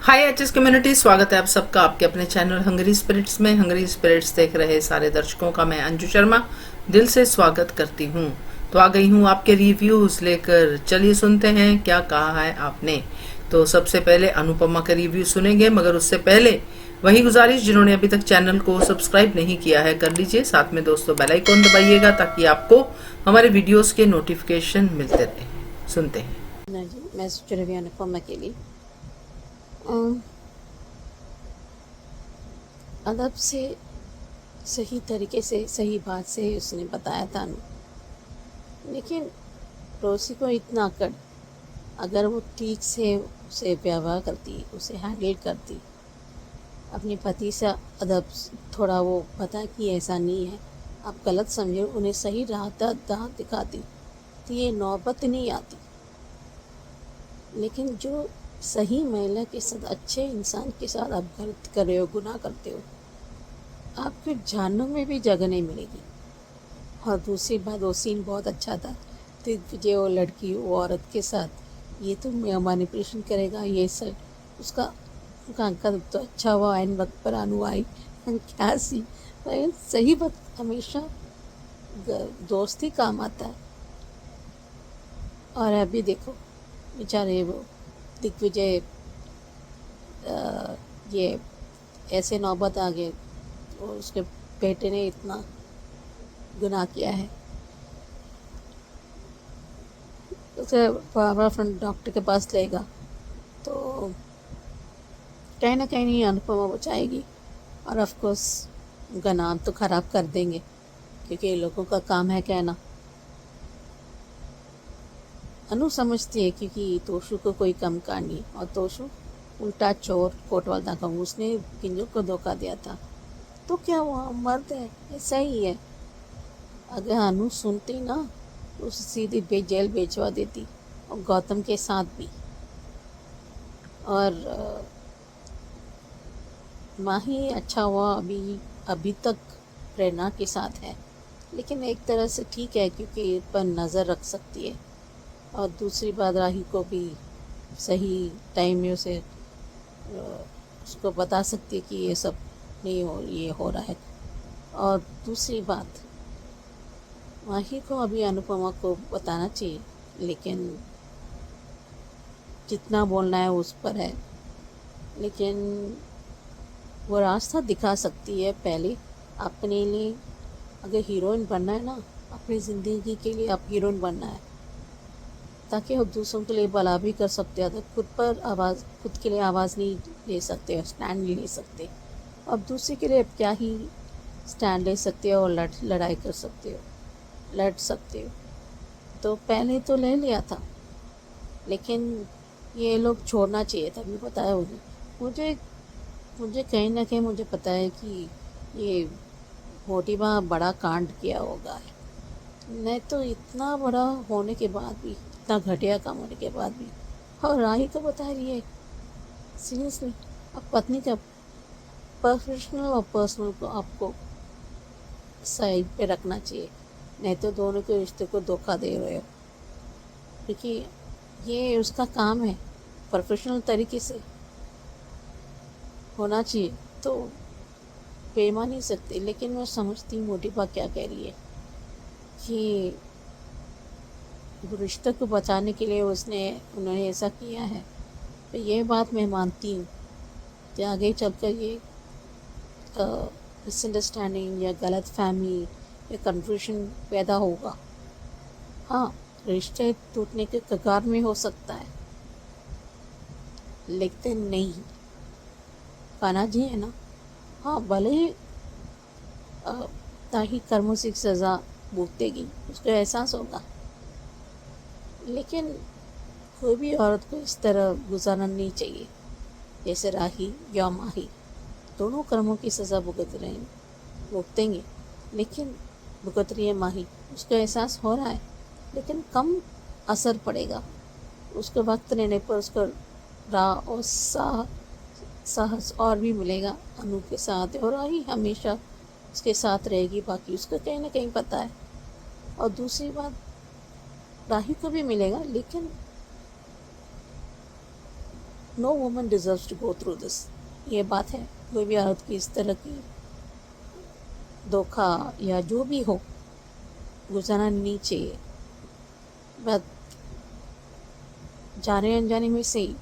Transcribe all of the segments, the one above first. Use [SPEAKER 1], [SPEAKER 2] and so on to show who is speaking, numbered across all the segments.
[SPEAKER 1] हाय HS community, स्वागत है आप सबका आपके अपने चैनल हंगरी स्पिरिट्स में। हंगरी स्पिरिट्स देख रहे सारे दर्शकों का मैं अंजू शर्मा दिल से स्वागत करती हूँ। तो आ गई हूँ आपके रिव्यूज लेकर। चलिए सुनते हैं क्या कहा है आपने। तो सबसे पहले अनुपमा का रिव्यू सुनेंगे, मगर उससे पहले वही गुजारिश, जिन्होंने अभी तक चैनल को सब्सक्राइब नहीं किया है कर लीजिए। साथ में दोस्तों बेल आइकॉन दबाइएगा ताकि आपको हमारे वीडियोस के नोटिफिकेशन मिलते रहे। सुनते हैं।
[SPEAKER 2] ना जी, मैं सोच रही हूँ अनुपमा के लिए अम, अदब से सही तरीके से सही बात से उसने बताया था लेकिन रोसी को इतना अकड़, अगर वो ठीक से उसे व्यवहार करती, उसे हैंडल करती, अपने पति से अदब थोड़ा वो पता कि ऐसा नहीं है, आप गलत समझे, उन्हें सही राह दिखाती तो ये नौबत नहीं आती। लेकिन जो सही महिला के साथ, अच्छे इंसान के साथ आप गलत कर रहे हो, गुनाह करते हो, आपके जहन्नुम में भी जगह नहीं मिलेगी। और दूसरी बात, वो सीन बहुत अच्छा था। दिग्विजय वो लड़की, वो औरत के साथ ये तो मैनिपुलेशन करेगा, ये सब उसका अंकल तो अच्छा हुआ एन वक्त पर अनु आई। क्या सी सही वक्त हमेशा दोस्ती काम आता है। और अभी देखो बेचारे वो दिग्विजय, ये ऐसे नौबत आ गए और उसके बेटे ने इतना गुनाह किया है। उसे बाबा फ्रेंड डॉक्टर के पास लेगा तो कहीं ना कहीं अनुपमा बचाएगी। और ऑफ कोर्स उनका नाम तो ख़राब कर देंगे, क्योंकि ये लोगों का काम है कहना। अनु समझती है क्योंकि तोशु को कोई कम कान नहीं, और तोशु उल्टा चोर कोटवाल था, उसने किंजो को धोखा दिया था। तो क्या हुआ, मर्द है, ऐसा ही है। अगर अनु सुनती ना तो उसे सीधी जेल भेजवा देती, और गौतम के साथ भी। और माही अच्छा हुआ अभी तक प्रेरणा के साथ है, लेकिन एक तरह से ठीक है क्योंकि पर नज़र रख सकती है। और दूसरी बात, राही को भी सही टाइम में उसको बता सकती है कि ये सब नहीं हो, ये हो रहा है। और दूसरी बात, माही को अभी अनुपमा को बताना चाहिए, लेकिन जितना बोलना है उस पर है। लेकिन वो रास्ता दिखा सकती है पहले अपने लिए। अगर हीरोइन बनना है ना, अपनी ज़िंदगी के लिए आप हीरोइन बनना है, ताकि आप दूसरों के लिए भला भी कर सकते हो। तो खुद के लिए आवाज़ नहीं ले सकते, स्टैंड नहीं ले सकते, अब दूसरे के लिए आप क्या ही स्टैंड ले सकते हो और लड़ाई कर सकते हो, लड़ सकते हो। तो पहले तो ले लिया था, लेकिन ये लोग छोड़ना चाहिए था। अभी पता है मुझे कहीं ना कहीं मुझे पता है कि ये मोटिवा बड़ा कांड किया होगा। नहीं तो इतना बड़ा होने के बाद भी, इतना घटिया काम होने के बाद भी, और राही को बता रही है। सीरियसली, अब पत्नी का प्रोफेशनल और पर्सनल को आपको साइड पे रखना चाहिए, नहीं तो दोनों के रिश्ते को धोखा दे रहे हो। क्योंकि ये उसका काम है, प्रोफेशनल तरीके से होना चाहिए, तो बेईमान नहीं सकते। लेकिन मैं समझती हूँ मोटिवा क्या कह रही है कि रिश्ते को बचाने के लिए उन्होंने ऐसा किया है। तो ये बात मैं मानती हूँ कि आगे चलकर ये मिसअंडरस्टैंडिंग या गलत फहमी या कन्फ्यूजन पैदा होगा। हाँ, रिश्ते टूटने के कगार में हो सकता है, लेकिन नहीं। कान्हा जी है ना, हाँ भले ही ताकि कर्मों से सज़ा भुगतेगी, उसको एहसास होगा, लेकिन कोई भी औरत को इस तरह गुजारना नहीं चाहिए जैसे राही या माही। दोनों कर्मों की सज़ा भुगतेंगे, लेकिन भुगत रही है माही, उसको एहसास हो रहा है, लेकिन कम असर पड़ेगा। उसको वक्त रहने पर उसको राह और साहस और भी मिलेगा अनु के साथ, और राही हमेशा उसके साथ रहेगी, बाकी उसको कहीं ना कहीं पता है। और दूसरी बात, राही को भी मिलेगा, लेकिन no woman deserves to go through this. ये बात है, कोई भी औरत की इस तरह की धोखा या जो भी हो गुजारना नहीं चाहिए। बट जाने अनजाने में से ही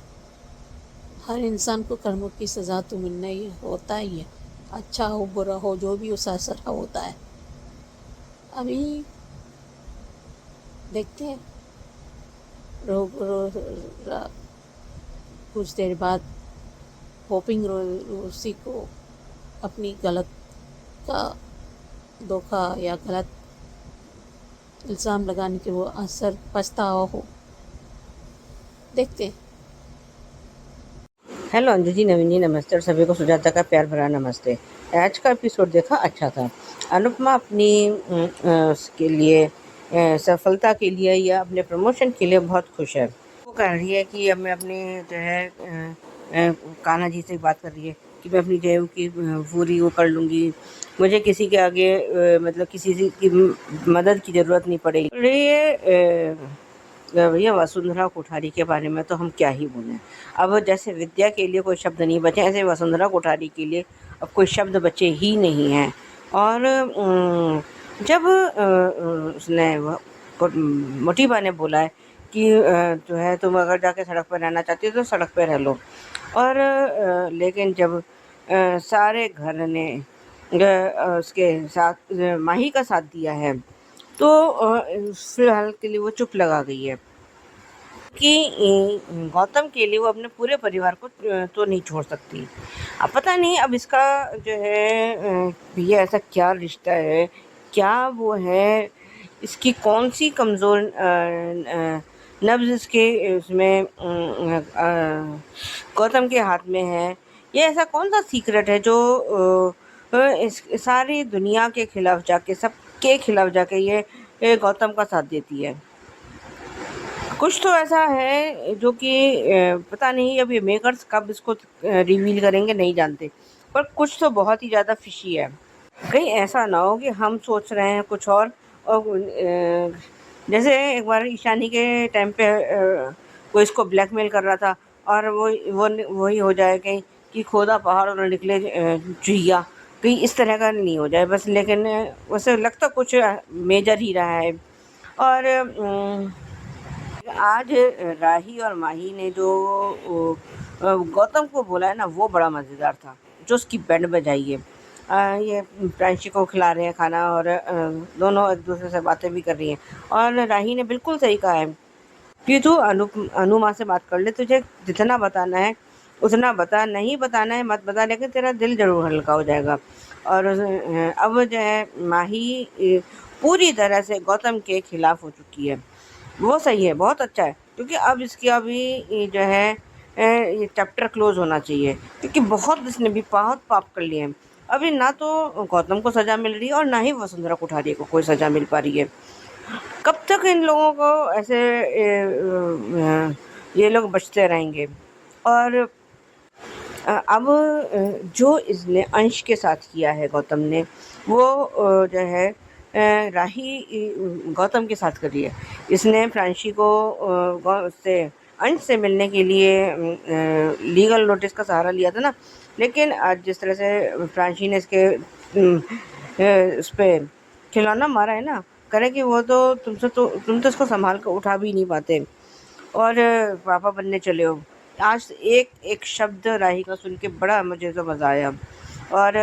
[SPEAKER 2] हर इंसान को कर्मों की सज़ा तो मिलना ही होता ही है, अच्छा हो बुरा हो जो भी उसका असर होता है। अभी देखते हैं, रो, रो, रो, कुछ देर बाद होपिंग रोसी को अपनी गलत का धोखा या गलत इल्ज़ाम लगाने के वो असर पछतावा हो। देखते हैं।
[SPEAKER 3] हेलो अंजू जी, नवीन जी नमस्ते और सभी को सुजाता का प्यार भरा नमस्ते। आज का एपिसोड देखा, अच्छा था। अनुपमा अपनी उसके लिए सफलता के लिए या अपने प्रमोशन के लिए बहुत खुश है। वो कह रही है कि अब मैं अपने जो है कान्हा जी से बात कर रही है कि मैं अपनी जेब की पूरी वो कर लूँगी, मुझे किसी के आगे मतलब किसी की मदद की ज़रूरत नहीं पड़ेगी। ये भैया वसुंधरा कोठारी के बारे में तो हम क्या ही बोलें। अब जैसे विद्या के लिए कोई शब्द नहीं बचे, ऐसे वसुंधरा कोठारी के लिए अब कोई शब्द बचे ही नहीं हैं। और जब उसने मोटी बा ने बोला है कि जो है तुम अगर जाके सड़क पर रहना चाहती हो तो सड़क पर रह लो, और लेकिन जब सारे घर ने उसके साथ माही का साथ दिया है तो फिलहाल के लिए वो चुप लगा गई है कि गौतम के लिए वो अपने पूरे परिवार को तो नहीं छोड़ सकती। अब पता नहीं अब इसका जो है भैया ऐसा क्या रिश्ता है, क्या वो है, इसकी कौन सी कमज़ोर नब्ज़ इसके उसमें गौतम के हाथ में है। ये ऐसा कौन सा सीक्रेट है जो इस सारी दुनिया के खिलाफ जाके, सबके खिलाफ जाके ये गौतम का साथ देती है। कुछ तो ऐसा है जो कि पता नहीं, अब ये मेकर्स कब इसको रिवील करेंगे नहीं जानते, पर कुछ तो बहुत ही ज़्यादा फिशी है। कहीं ऐसा ना हो कि हम सोच रहे हैं कुछ और जैसे एक बार ईशानी के टाइम पे वो इसको ब्लैकमेल कर रहा था और वो वही हो जाए कहीं कि खोदा पहाड़ और निकले चुहिया, कहीं इस तरह का नहीं हो जाए बस। लेकिन वैसे लगता कुछ मेजर ही रहा है। और आज राही और माही ने जो गौतम को बोला है ना, वो बड़ा मज़ेदार था, जो उसकी बैंड बजाई है। ये प्रांशी को खिला रहे हैं खाना और दोनों एक दूसरे से बातें भी कर रही हैं। और राही ने बिल्कुल सही कहा है कि तू अनुमा से बात कर ले, तुझे जितना बताना है उतना बता, नहीं बताना है मत बता, लेकिन तेरा दिल ज़रूर हल्का हो जाएगा। और अब जो है माही पूरी तरह से गौतम के खिलाफ़ हो चुकी है। वो सही है, बहुत अच्छा है, क्योंकि अब इसकी अभी जो है ये चैप्टर क्लोज़ होना चाहिए, क्योंकि बहुत इसने भी बहुत पाप कर लिए हैं। अभी ना तो गौतम को सज़ा मिल रही है और ना ही वसुंधरा कोठारी को कोई सज़ा मिल पा रही है। कब तक इन लोगों को ऐसे ये लोग बचते रहेंगे। और अब जो इसने अंश के साथ किया है गौतम ने, वो जो है राही गौतम के साथ करी है। इसने प्रांशी को से अंश से मिलने के लिए लीगल नोटिस का सहारा लिया था ना, लेकिन आज जिस तरह से प्रांशी ने इसके इस पर खिलौना मारा है ना, करे कि वो तो तुम तो इसको संभाल कर उठा भी नहीं पाते और पापा बनने चले हो। आज एक एक शब्द राही का सुन के बड़ा मुझे तो मज़ा आया। और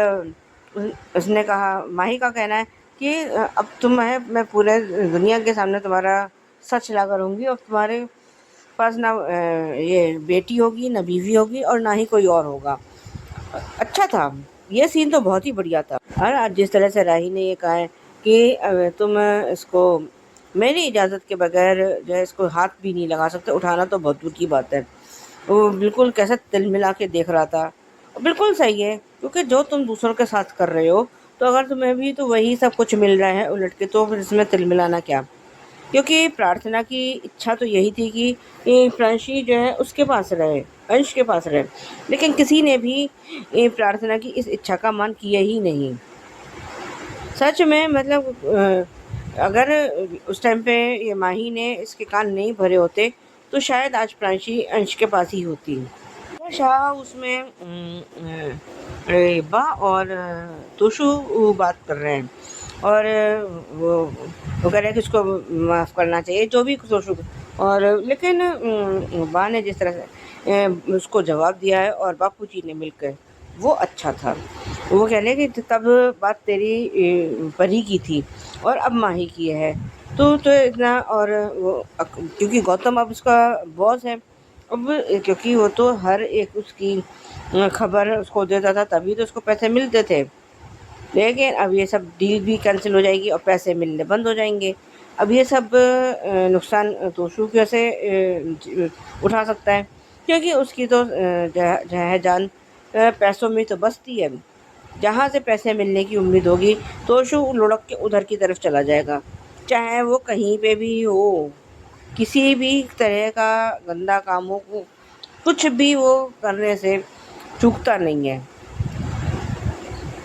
[SPEAKER 3] उसने कहा, माही का कहना है कि अब तुम है, मैं पूरे दुनिया के सामने तुम्हारा सच ला करूँगी और तुम्हारे पास ना ये बेटी होगी, ना बीवी होगी और ना ही कोई और होगा। अच्छा था, ये सीन तो बहुत ही बढ़िया था। और आज जिस तरह से राही ने ये कहा है कि तुम इसको मेरी इजाज़त के बगैर जो है इसको हाथ भी नहीं लगा सकते, उठाना तो बहुत दूर की बात है। वो बिल्कुल कैसे तिल मिला के देख रहा था। बिल्कुल सही है, क्योंकि जो तुम दूसरों के साथ कर रहे हो, तो अगर तुम्हें भी तो वही सब कुछ मिल रहा है उलट के, तो फिर इसमें तिल मिलाना क्या। क्योंकि प्रार्थना की इच्छा तो यही थी कि प्रांशी जो है उसके पास रहे, अंश के पास रहे, लेकिन किसी ने भी प्रार्थना की इस इच्छा का मान किया ही नहीं। सच में मतलब अगर उस टाइम पे ये माही ने इसके कान नहीं भरे होते तो शायद आज प्रांशी अंश के पास ही होती। शाह उसमें रेबा और तोशु बात कर रहे हैं और वो कह रहे हैं कि उसको माफ़ करना चाहिए जो भी तोशु और लेकिन बा ने जिस तरह से उसको जवाब दिया है और बापूजी ने मिलकर वो अच्छा था। वो कह रहे हैं कि तब बात तेरी परी की थी और अब माही की है। तो इतना और वो क्योंकि गौतम अब उसका बॉस है। अब क्योंकि वो तो हर एक उसकी खबर उसको देता था तभी तो उसको पैसे मिलते थे। लेकिन अब ये सब डील भी कैंसिल हो जाएगी और पैसे मिलने बंद हो जाएंगे। अब ये सब नुकसान तोशु कैसे उठा सकता है क्योंकि उसकी तो जो है जान पैसों में तो बसती है। जहाँ से पैसे मिलने की उम्मीद होगी तोशु लुढ़क के उधर की तरफ चला जाएगा, चाहे वो कहीं पे भी हो। किसी भी तरह का गंदा काम हो कुछ भी वो करने से चूकता नहीं है।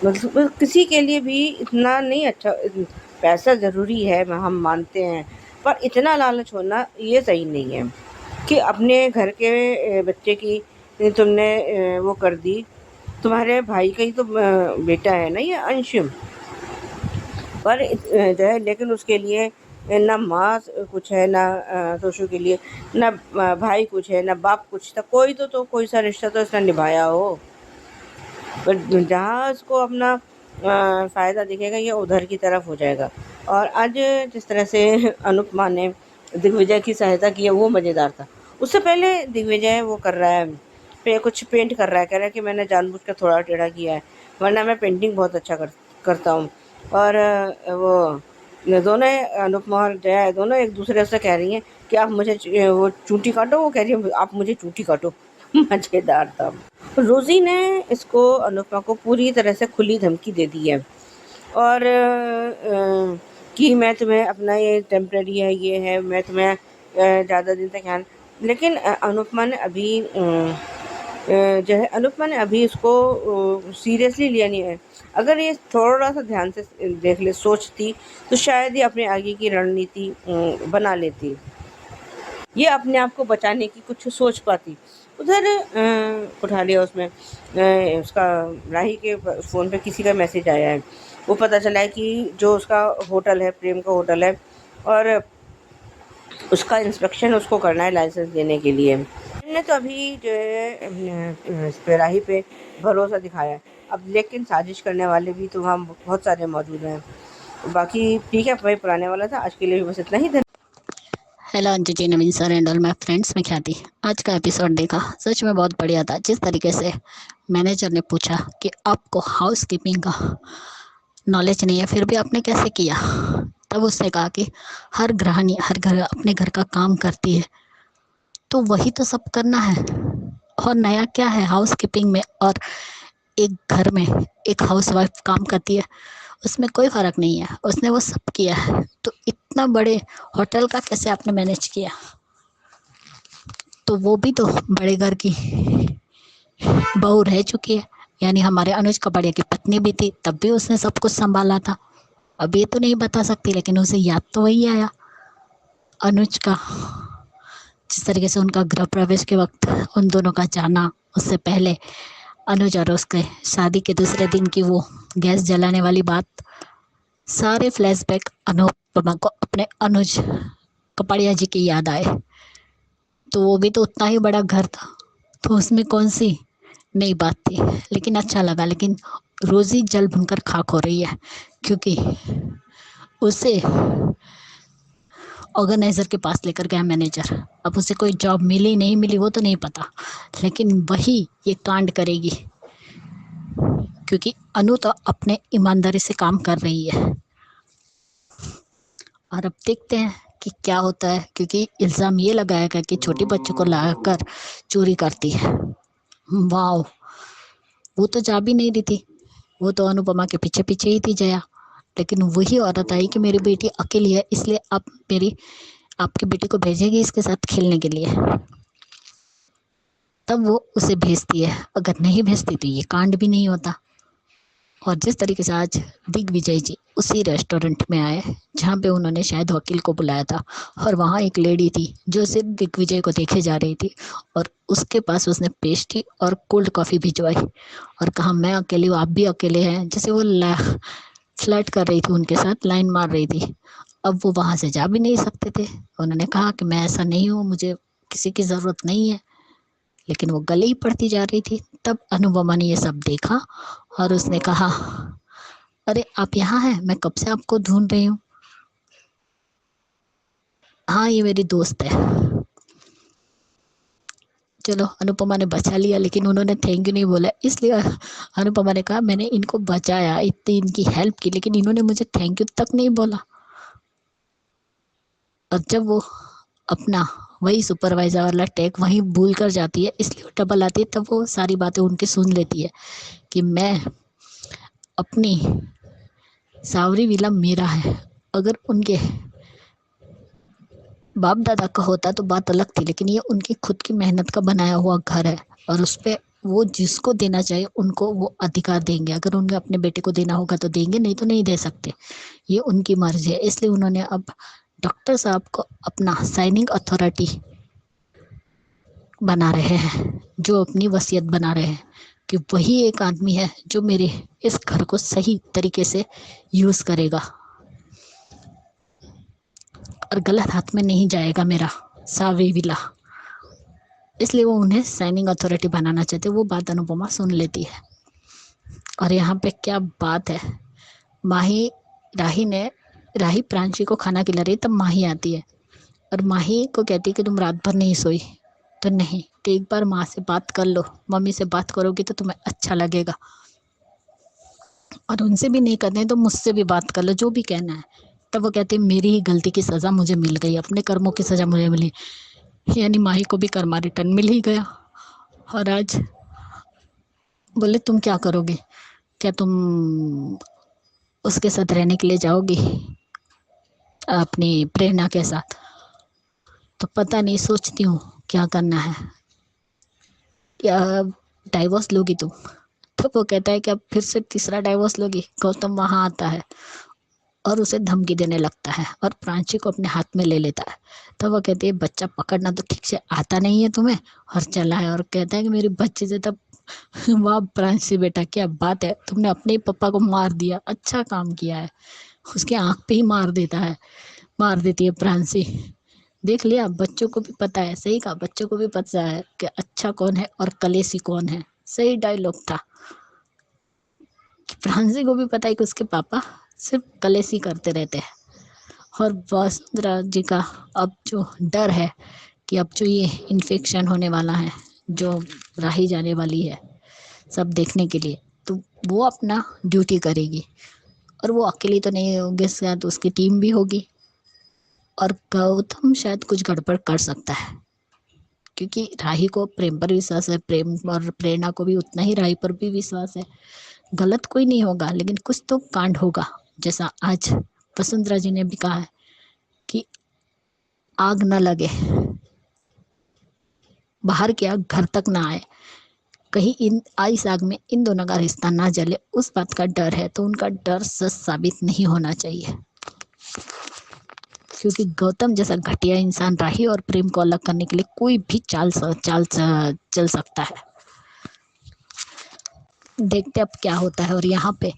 [SPEAKER 3] मतलब किसी के लिए भी इतना नहीं अच्छा पैसा ज़रूरी है हम मानते हैं, पर इतना लालच होना ये सही नहीं है कि अपने घर के बच्चे की तुमने वो कर दी। तुम्हारे भाई का ही तो बेटा है ना ये अंश, पर जो है लेकिन उसके लिए ना माँ कुछ है ना तोशु के लिए ना भाई कुछ है ना बाप कुछ था। तो कोई सा रिश्ता तो इसने निभाया हो। पर जहाँ उसको अपना फ़ायदा दिखेगा ये उधर की तरफ हो जाएगा। और आज जिस तरह से अनुपमा ने दिग्विजय की सहायता की है वो मज़ेदार था। उससे पहले दिग्विजय वो कर रहा है कुछ पेंट कर रहा है, कह रहा है कि मैंने जानबूझ कर थोड़ा टेढ़ा किया है वरना मैं पेंटिंग बहुत अच्छा करता हूँ। और वो दोनों अनुपमा और जया दोनों एक दूसरे से कह रही हैं कि आप मुझे वो चूंटी काटो, वो कह रही है आप मुझे चूंटी काटो। मज़ेदार था। रोज़ी ने इसको अनुपमा को पूरी तरह से खुली धमकी दे दी है और कि मैं तुम्हें अपना ये टेम्परेरी है ये है मैं तुम्हें ज़्यादा दिन तक ध्यान। लेकिन अनुपमा ने अभी जो है अनुपमा ने अभी इसको सीरियसली लिया नहीं है। अगर ये थोड़ा सा ध्यान से देख ले सोचती तो शायद ये अपने आगे की रणनीति बना लेती, ये अपने आप को बचाने की कुछ सोच पाती। उधर उठा लिया उसमें उसका राही के फ़ोन पे किसी का मैसेज आया है। वो पता चला है कि जो उसका होटल है प्रेम का होटल है और उसका इंस्पेक्शन उसको करना है लाइसेंस देने के लिए। हमने तो अभी जो है इस पे राही पे भरोसा दिखाया है। अब लेकिन साजिश करने वाले भी तो वहाँ बहुत सारे मौजूद हैं। बाकी ठीक है वही पुराने वाला था। आज के लिए बस इतना ही।
[SPEAKER 2] Hello Anju ji, Naveen sir and all my friends, मैं ख्याति। आज का एपिसोड देखा, सच में बहुत बढ़िया था। जिस तरीके से मैनेजर ने पूछा कि आपको हाउस कीपिंग का नॉलेज नहीं है फिर भी आपने कैसे किया, तब उसने कहा कि हर गृहिणी हर घर अपने घर का काम करती है तो वही तो सब करना है। और नया क्या है हाउस कीपिंग में और एक घर में एक हाउस वाइफ काम करती है उसमें कोई फ़र्क नहीं है। उसने वो सब किया है तो इतना बड़े होटल का कैसे आपने मैनेज किया। तो वो भी तो बड़े घर की बहू रह चुकी है, यानी हमारे अनुज कपाड़िया की पत्नी भी थी, तब भी उसने सब कुछ संभाला था। अब ये तो नहीं बता सकती लेकिन उसे याद तो वही आया अनुज का, जिस तरीके से उनका गृह प्रवेश के वक्त उन दोनों का जाना, उससे पहले अनुज और उसके शादी के दूसरे दिन की वो गैस जलाने वाली बात, सारे फ्लैशबैक अनुपमा को अपने अनुज कपाड़िया जी की याद आए। तो वो भी तो उतना ही बड़ा घर था तो उसमें कौन सी नई बात थी, लेकिन अच्छा लगा। लेकिन रोज़ी जल भुनकर खाक हो रही है क्योंकि उसे ऑर्गेनाइज़र के पास लेकर गया मैनेजर। अब उसे कोई जॉब मिली नहीं मिली वो तो नहीं पता, लेकिन वही ये कांड करेगी क्योंकि अनु तो अपने ईमानदारी से काम कर रही है। और अब देखते हैं कि क्या होता है, क्योंकि इल्ज़ाम ये लगाया गया कि छोटी बच्चों को लाकर चोरी करती है। वाह, वो तो जा भी नहीं रही थी, वो तो अनुपमा के पीछे पीछे ही थी जया। लेकिन वही औरत आई कि मेरी बेटी अकेली है इसलिए आप आपकी बेटी को भेजेगी इसके साथ खेलने के लिए, तब वो उसे भेजती है। अगर नहीं भेजती तो ये कांड भी नहीं होता।
[SPEAKER 4] और जिस तरीके से आज दिग्विजय जी उसी रेस्टोरेंट में आए जहाँ पे उन्होंने शायद वकील को बुलाया था, और वहाँ एक लेडी थी जो सिर्फ दिग्विजय को देखे जा रही थी, और उसके पास उसने पेस्ट्री और कोल्ड कॉफ़ी भिजवाई और कहा मैं अकेली हूँ, आप भी अकेले हैं। जैसे वो फ्लर्ट कर रही थी उनके साथ, लाइन मार रही थी। अब वो वहाँ से जा भी नहीं सकते थे। उन्होंने कहा कि मैं ऐसा नहीं हूँ, मुझे किसी की ज़रूरत नहीं है, लेकिन वो गले ही पड़ती जा रही थी। तब अनुपमा ने ये सब देखा और उसने कहा, अरे आप यहाँ हैं, मैं कब से आपको ढूंढ रही हूँ। हाँ ये मेरी दोस्त है। चलो अनुपमा ने बचा लिया, लेकिन उन्होंने थैंक यू नहीं बोला, इसलिए अनुपमा ने कहा मैंने इनको बचाया, इतनी इनकी हेल्प की, लेकिन इन्होंने मुझे थैंक यू तक नहीं बोला। और जब वो अपना वही सुपरवाइजर वाला टैग वहीं भूल कर जाती है, इसलिए वो डबल आती है, तब वो सारी बातें उनकी सुन लेती है कि मैं अपनी सावरी विला मेरा है। अगर उनके बाप दादा का होता तो बात अलग थी, लेकिन ये उनकी खुद की मेहनत का बनाया हुआ घर है, और उस पर वो जिसको देना चाहिए उनको वो अधिकार देंगे। अगर उन्हें अपने बेटे को देना होगा तो देंगे, नहीं तो नहीं दे सकते, ये उनकी मर्जी है। इसलिए उन्होंने अब डॉक्टर साहब को अपना साइनिंग अथॉरिटी बना रहे हैं, जो अपनी वसीयत बना रहे हैं कि वही एक आदमी है जो मेरे इस घर को सही तरीके से यूज़ करेगा और गलत हाथ में नहीं जाएगा मेरा सावरी विला। इसलिए वो उन्हें साइनिंग अथॉरिटी बनाना चाहते। वो बात अनुपमा सुन लेती है। और यहाँ पे क्या बात है, राही प्रांशी को खाना खिला रही, तब माही आती है और माही को कहती है कि तुम रात भर नहीं सोई। तो नहीं, तो एक बार माँ से बात कर लो, मम्मी से बात करोगी तो तुम्हें अच्छा लगेगा, और उनसे भी नहीं करते तो मुझसे भी बात कर लो, जो भी कहना है। तब वो कहते हैं मेरी ही गलती की सज़ा मुझे मिल गई, अपने कर्मों की सज़ा मुझे मिली। यानी माही को भी कर्मा रिटर्न मिल ही गया। और आज बोले तुम क्या करोगे, क्या तुम उसके साथ रहने के लिए जाओगी अपनी प्रेरणा के साथ? तो पता नहीं, सोचती हूँ क्या करना है, क्या डाइवोर्स लोगी तुम? तो वो कहता है कि अब फिर से तीसरा डाइवोर्स लोगी। गौतम वहाँ आता है और उसे धमकी देने लगता है और प्रांशी को अपने हाथ में ले लेता है। तो वो कहती है बच्चा पकड़ना तो ठीक से आता नहीं है तुम्हें, और चला है और कहता है कि मेरी बच्चे से तब वाह प्रांशी बेटा क्या बात है, तुमने अपने ही पापा को मार दिया, अच्छा काम किया है। उसके आँख पे ही मार देती है प्रांशी। देख लिया, बच्चों को भी पता है, सही कहा, बच्चों को भी पता है कि अच्छा कौन है और कलेसी कौन है। सही डायलॉग था। प्रांशी को भी पता है कि उसके पापा सिर्फ कलेसी करते रहते हैं। और वसुंधरा जी का अब जो डर है कि अब जो ये इन्फेक्शन होने वाला है, जो राही जाने वाली है सब देखने के लिए, तो वो अपना ड्यूटी करेगी। और वो अकेली तो नहीं होगी, शायद उसकी टीम भी होगी। और गौतम शायद कुछ गड़बड़ कर सकता है, क्योंकि राही को प्रेम पर विश्वास है, प्रेम और प्रेरणा को भी उतना ही राही पर भी विश्वास है। गलत कोई नहीं होगा, लेकिन कुछ तो कांड होगा। जैसा आज वसुंधरा जी ने भी कहा है कि आग न लगे, बाहर की आग घर तक ना आए, कहीं इस आग में इन दोनों का रिश्ता ना जले, उस बात का डर है। तो उनका डर सच साबित नहीं होना चाहिए, क्योंकि गौतम जैसा घटिया इंसान राही और प्रेम को अलग करने के लिए कोई भी चाल चल सकता है। देखते अब क्या होता है। और यहाँ पे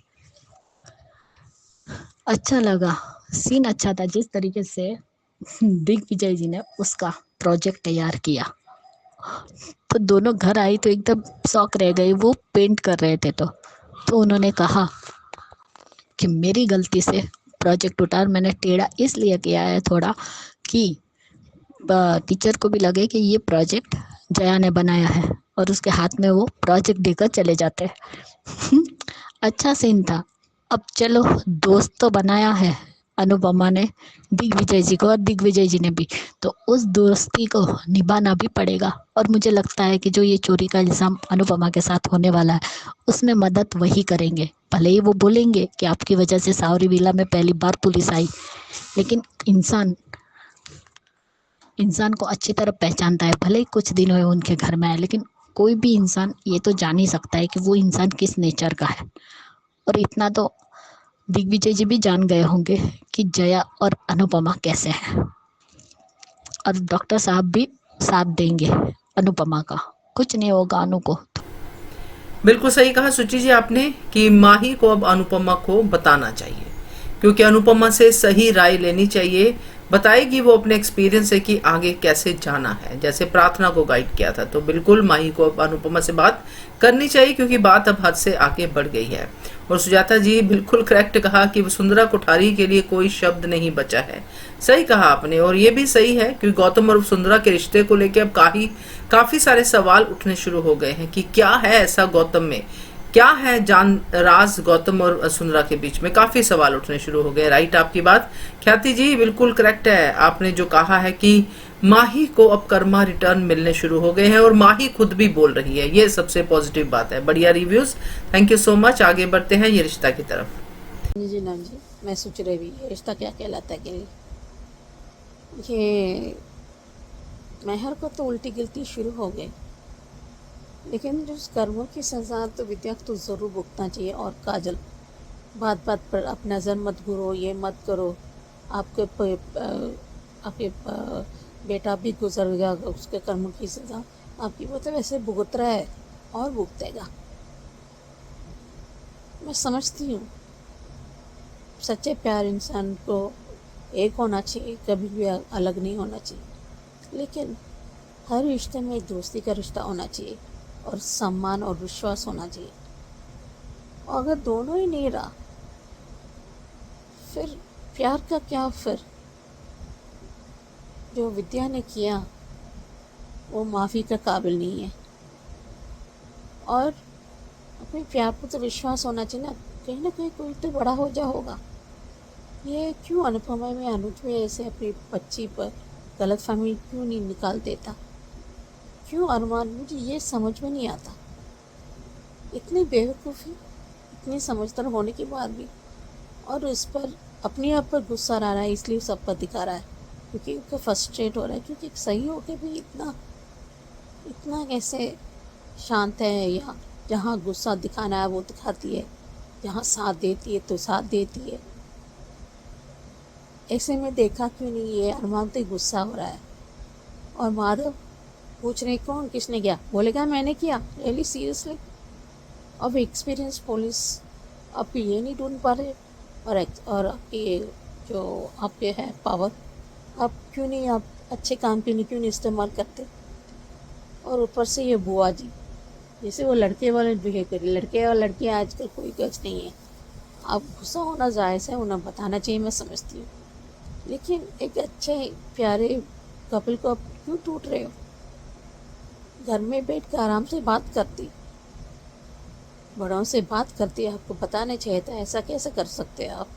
[SPEAKER 4] अच्छा लगा, सीन अच्छा था जिस तरीके से दिग्विजय जी ने उसका प्रोजेक्ट तैयार किया। तो दोनों घर आई तो एकदम शौक रह गए, वो पेंट कर रहे थे। तो उन्होंने कहा कि मेरी गलती से प्रोजेक्ट टूटा, मैंने टेढ़ा इसलिए किया है थोड़ा कि टीचर को भी लगे कि ये प्रोजेक्ट जया ने बनाया है, और उसके हाथ में वो प्रोजेक्ट देकर चले जाते। अच्छा सीन था। अब चलो दोस्त तो बनाया है अनुपमा ने दिग्विजय जी को, और दिग्विजय जी ने भी, तो उस दोस्ती को निभाना भी पड़ेगा। और मुझे लगता है कि जो ये चोरी का इल्ज़ाम अनुपमा के साथ होने वाला है उसमें मदद वही करेंगे। भले ही वो बोलेंगे कि आपकी वजह से सावरी विला में पहली बार पुलिस आई, लेकिन इंसान को अच्छी तरह पहचानता है। भले ही कुछ दिन हुए उनके घर में आए, लेकिन कोई भी इंसान ये तो जान ही सकता है कि वो इंसान किस नेचर का है। और इतना तो दिग्विजय जी भी जान गए होंगे कि जया और अनुपमा कैसे हैं, और डॉक्टर साहब भी साथ देंगे अनुपमा का, कुछ नहीं होगा अनु को।
[SPEAKER 1] बिल्कुल सही कहा सुचि जी आपने कि माही को अब अनुपमा को बताना चाहिए, क्योंकि अनुपमा से सही राय लेनी चाहिए, बताएगी वो अपने एक्सपीरियंस से कि आगे कैसे जाना है, जैसे प्रार्थना को गाइड किया था। तो बिल्कुल माही को अब अनुपमा से बात करनी चाहिए, क्योंकि बात अब हद से आगे बढ़ गई है। और सुजाता जी बिल्कुल करेक्ट कहा कि वसुंधरा कोठारी के लिए कोई शब्द नहीं बचा है। सही कहा आपने, और ये भी सही है कि गौतम और वसुंधरा के रिश्ते को लेकर अब काफी सारे सवाल उठने शुरू हो गए हैं कि क्या है ऐसा गौतम में, क्या है जान राज गौतम और वसुंधरा के बीच में, काफी सवाल उठने शुरू हो गए। राइट आपकी बात ख्याति जी बिल्कुल करेक्ट है, आपने जो कहा है कि माही को अब कर्मा रिटर्न मिलने शुरू हो गए हैं, और माही खुद भी बोल रही है, ये सबसे पॉजिटिव बात है। बढ़िया reviews, thank you so much. आगे बढ़ते हैं ये रिश्ता की तरफ।
[SPEAKER 2] जी नाम जी, मैं सोच रही भी ये रिश्ता क्या कहलाता है के लिए। ये मेहर को तो उल्टी गिलती शुरू हो गई, लेकिन जो कर्मों की सज़ा तो विद्या तो ज़रूर भुगतना चाहिए। और काजल, बात बात पर आप नज़र मत घूरो, ये मत करो, आपके बेटा भी गुजर गया, उसके कर्मों की सज़ा आपकी वो तो वैसे भुगत रहा है और भुगतेगा। मैं समझती हूँ सच्चे प्यार इंसान को एक होना चाहिए, कभी भी अलग नहीं होना चाहिए, लेकिन हर रिश्ते में एक दोस्ती का रिश्ता होना चाहिए और सम्मान और विश्वास होना चाहिए। और अगर दोनों ही नहीं रहा, फिर प्यार का क्या। फिर जो विद्या ने किया वो माफ़ी का काबिल नहीं है। और अपने प्यार पर तो विश्वास होना चाहिए ना कहीं कोई तो बड़ा हो जा होगा। ये क्यों अनुपमा में अनुज में ऐसे अपनी बच्ची पर गलत फहमी क्यों नहीं निकाल देता, क्यों अरमान, मुझे ये समझ में नहीं आता। इतनी बेवकूफ़ी, इतनी समझदार होने के बाद भी, और उस पर अपने आप पर गुस्सा आ रहा है, इसलिए सब पर दिखा रहा है क्योंकि उसका फ्रस्ट्रेट हो रहा है, क्योंकि सही होके भी इतना कैसे शांत है। या जहाँ गुस्सा दिखाना है वो दिखाती है, जहाँ साथ देती है तो साथ देती है। ऐसे में देखा क्यों नहीं है अरमान तो गुस्सा हो रहा है। और माधव पूछ रहे कौन किसने किया, बोलेगा मैंने किया, रियली सीरियसली। अब एक्सपीरियंस पुलिस आपकी ये नहीं ढूंढ पा रहे, और आपकी जो आपके है पावर, आप क्यों नहीं, आप अच्छे काम के लिए क्यों नहीं इस्तेमाल करते। और ऊपर से ये बुआ जी, जैसे वो लड़के वाले बिहेव करिए, लड़के और लड़की आजकल कोई गज नहीं है। आप गुस्सा होना जायज़ है, उन्हें बताना चाहिए, मैं समझती हूँ, लेकिन एक अच्छे प्यारे कपल को आप क्यों टूट रहे हो। घर में बैठ कर आराम से बात करती, बड़ों से बात करती, आपको बताना चाहिए था, ऐसा कैसे कर सकते हैं आप।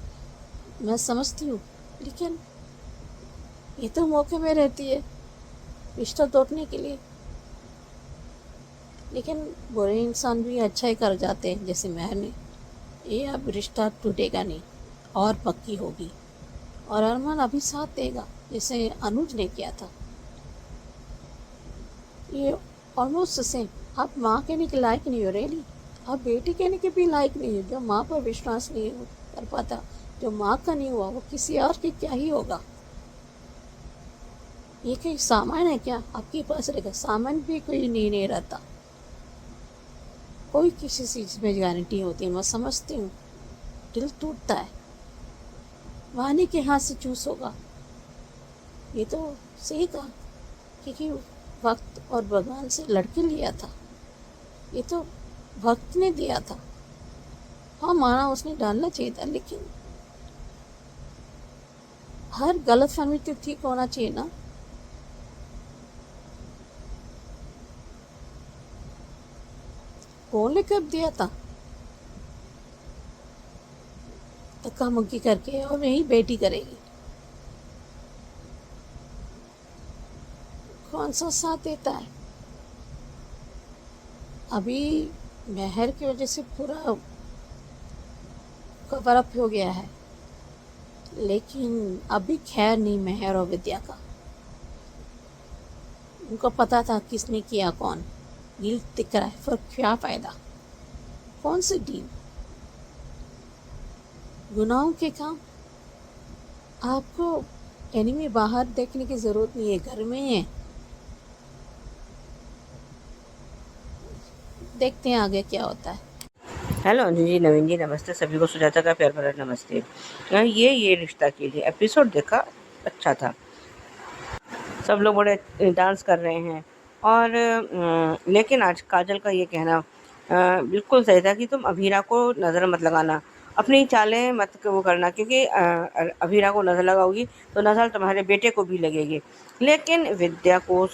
[SPEAKER 2] मैं समझती हूँ, लेकिन ये तो मौके में रहती है रिश्ता तोड़ने के लिए। लेकिन बुरे इंसान भी अच्छा ही कर जाते हैं, जैसे महर ने। ये अब रिश्ता टूटेगा नहीं और पक्की होगी, और अरमान अभी साथ देगा जैसे अनुज ने किया था। ये ऑलमोस्ट सेम। आप माँ कहने के लायक नहीं हो, रियली आप बेटी कहने के भी लायक नहीं हो। जो माँ पर विश्वास नहीं कर पाता, जो माँ का नहीं हुआ, वो किसी और की क्या ही होगा। ये कहीं सामान है क्या आपके पास रहेगा, सामान भी कोई नहीं रहता, कोई किसी चीज़ में गारंटी होती है। मैं समझती हूँ दिल टूटता है, वानी के हाथ से चूस होगा, ये तो सही कहा, क्योंकि वक्त और भगवान से लड़के लिया था, ये तो वक्त ने दिया था। हाँ माना उसने डालना चाहिए था, लेकिन हर गलत फहमी तो ठीक होना चाहिए ना। बोलने कब दिया था, धक्का मुक्की करके, और यही बेटी करेगी। कौन सा साथ देता है। अभी मेहर की वजह से पूरा कवर अप हो गया है, लेकिन अभी खैर नहीं मेहर और विद्या का। उनको पता था किसने किया, कौन डील दिख रहा है, फिर क्या फ़ायदा, कौन सी डील। गुनाहों के काम आपको एनिमी बाहर देखने की ज़रूरत नहीं है, घर में ही है। देखते हैं आगे क्या होता है।
[SPEAKER 3] हेलो अंजू जी, नवीन जी, नमस्ते। सभी को सुजाता का प्यार भरा नमस्ते। ये रिश्ता के लिए एपिसोड देखा, अच्छा था। सब लोग बड़े डांस कर रहे हैं और लेकिन आज काजल का ये कहना बिल्कुल सही था कि तुम अभीरा को नज़र मत लगाना, अपनी चालें मत वो करना, क्योंकि अभीरा को नज़र लगाओगी तो नज़र तुम्हारे बेटे को भी लगेगी। लेकिन विद्या को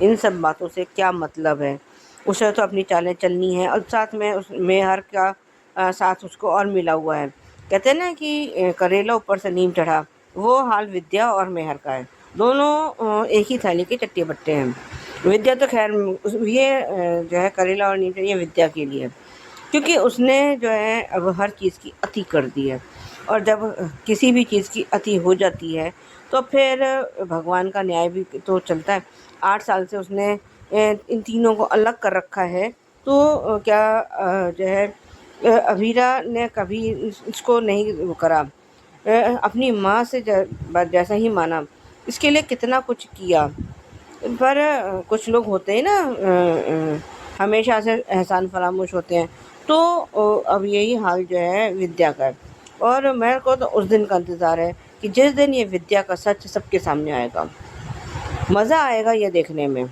[SPEAKER 3] इन सब बातों से क्या मतलब है? उसे तो अपनी चालें चलनी है और साथ में उस मेहर का साथ उसको और मिला हुआ है। कहते हैं ना कि करेला ऊपर से नीम चढ़ा, वो हाल विद्या और मेहर का है। दोनों एक ही थाली के चट्टे बट्टे हैं। विद्या तो खैर ये जो है करेला और नीम ये विद्या के लिए, क्योंकि उसने जो है अब हर चीज़ की अति कर दी है। और जब किसी भी चीज़ की अति हो जाती है तो फिर भगवान का न्याय भी तो चलता है। 8 साल से उसने इन तीनों को अलग कर रखा है, तो क्या जो है अभीरा ने कभी इसको नहीं वो करा, अपनी माँ से जैसा ही माना, इसके लिए कितना कुछ किया। पर कुछ लोग होते हैं ना, हमेशा से एहसान फरामोश होते हैं। तो अब यही हाल जो है विद्या का है। और मेरे को तो उस दिन का इंतज़ार है कि जिस दिन ये विद्या का सच सबके सामने आएगा। मज़ा आएगा ये देखने में,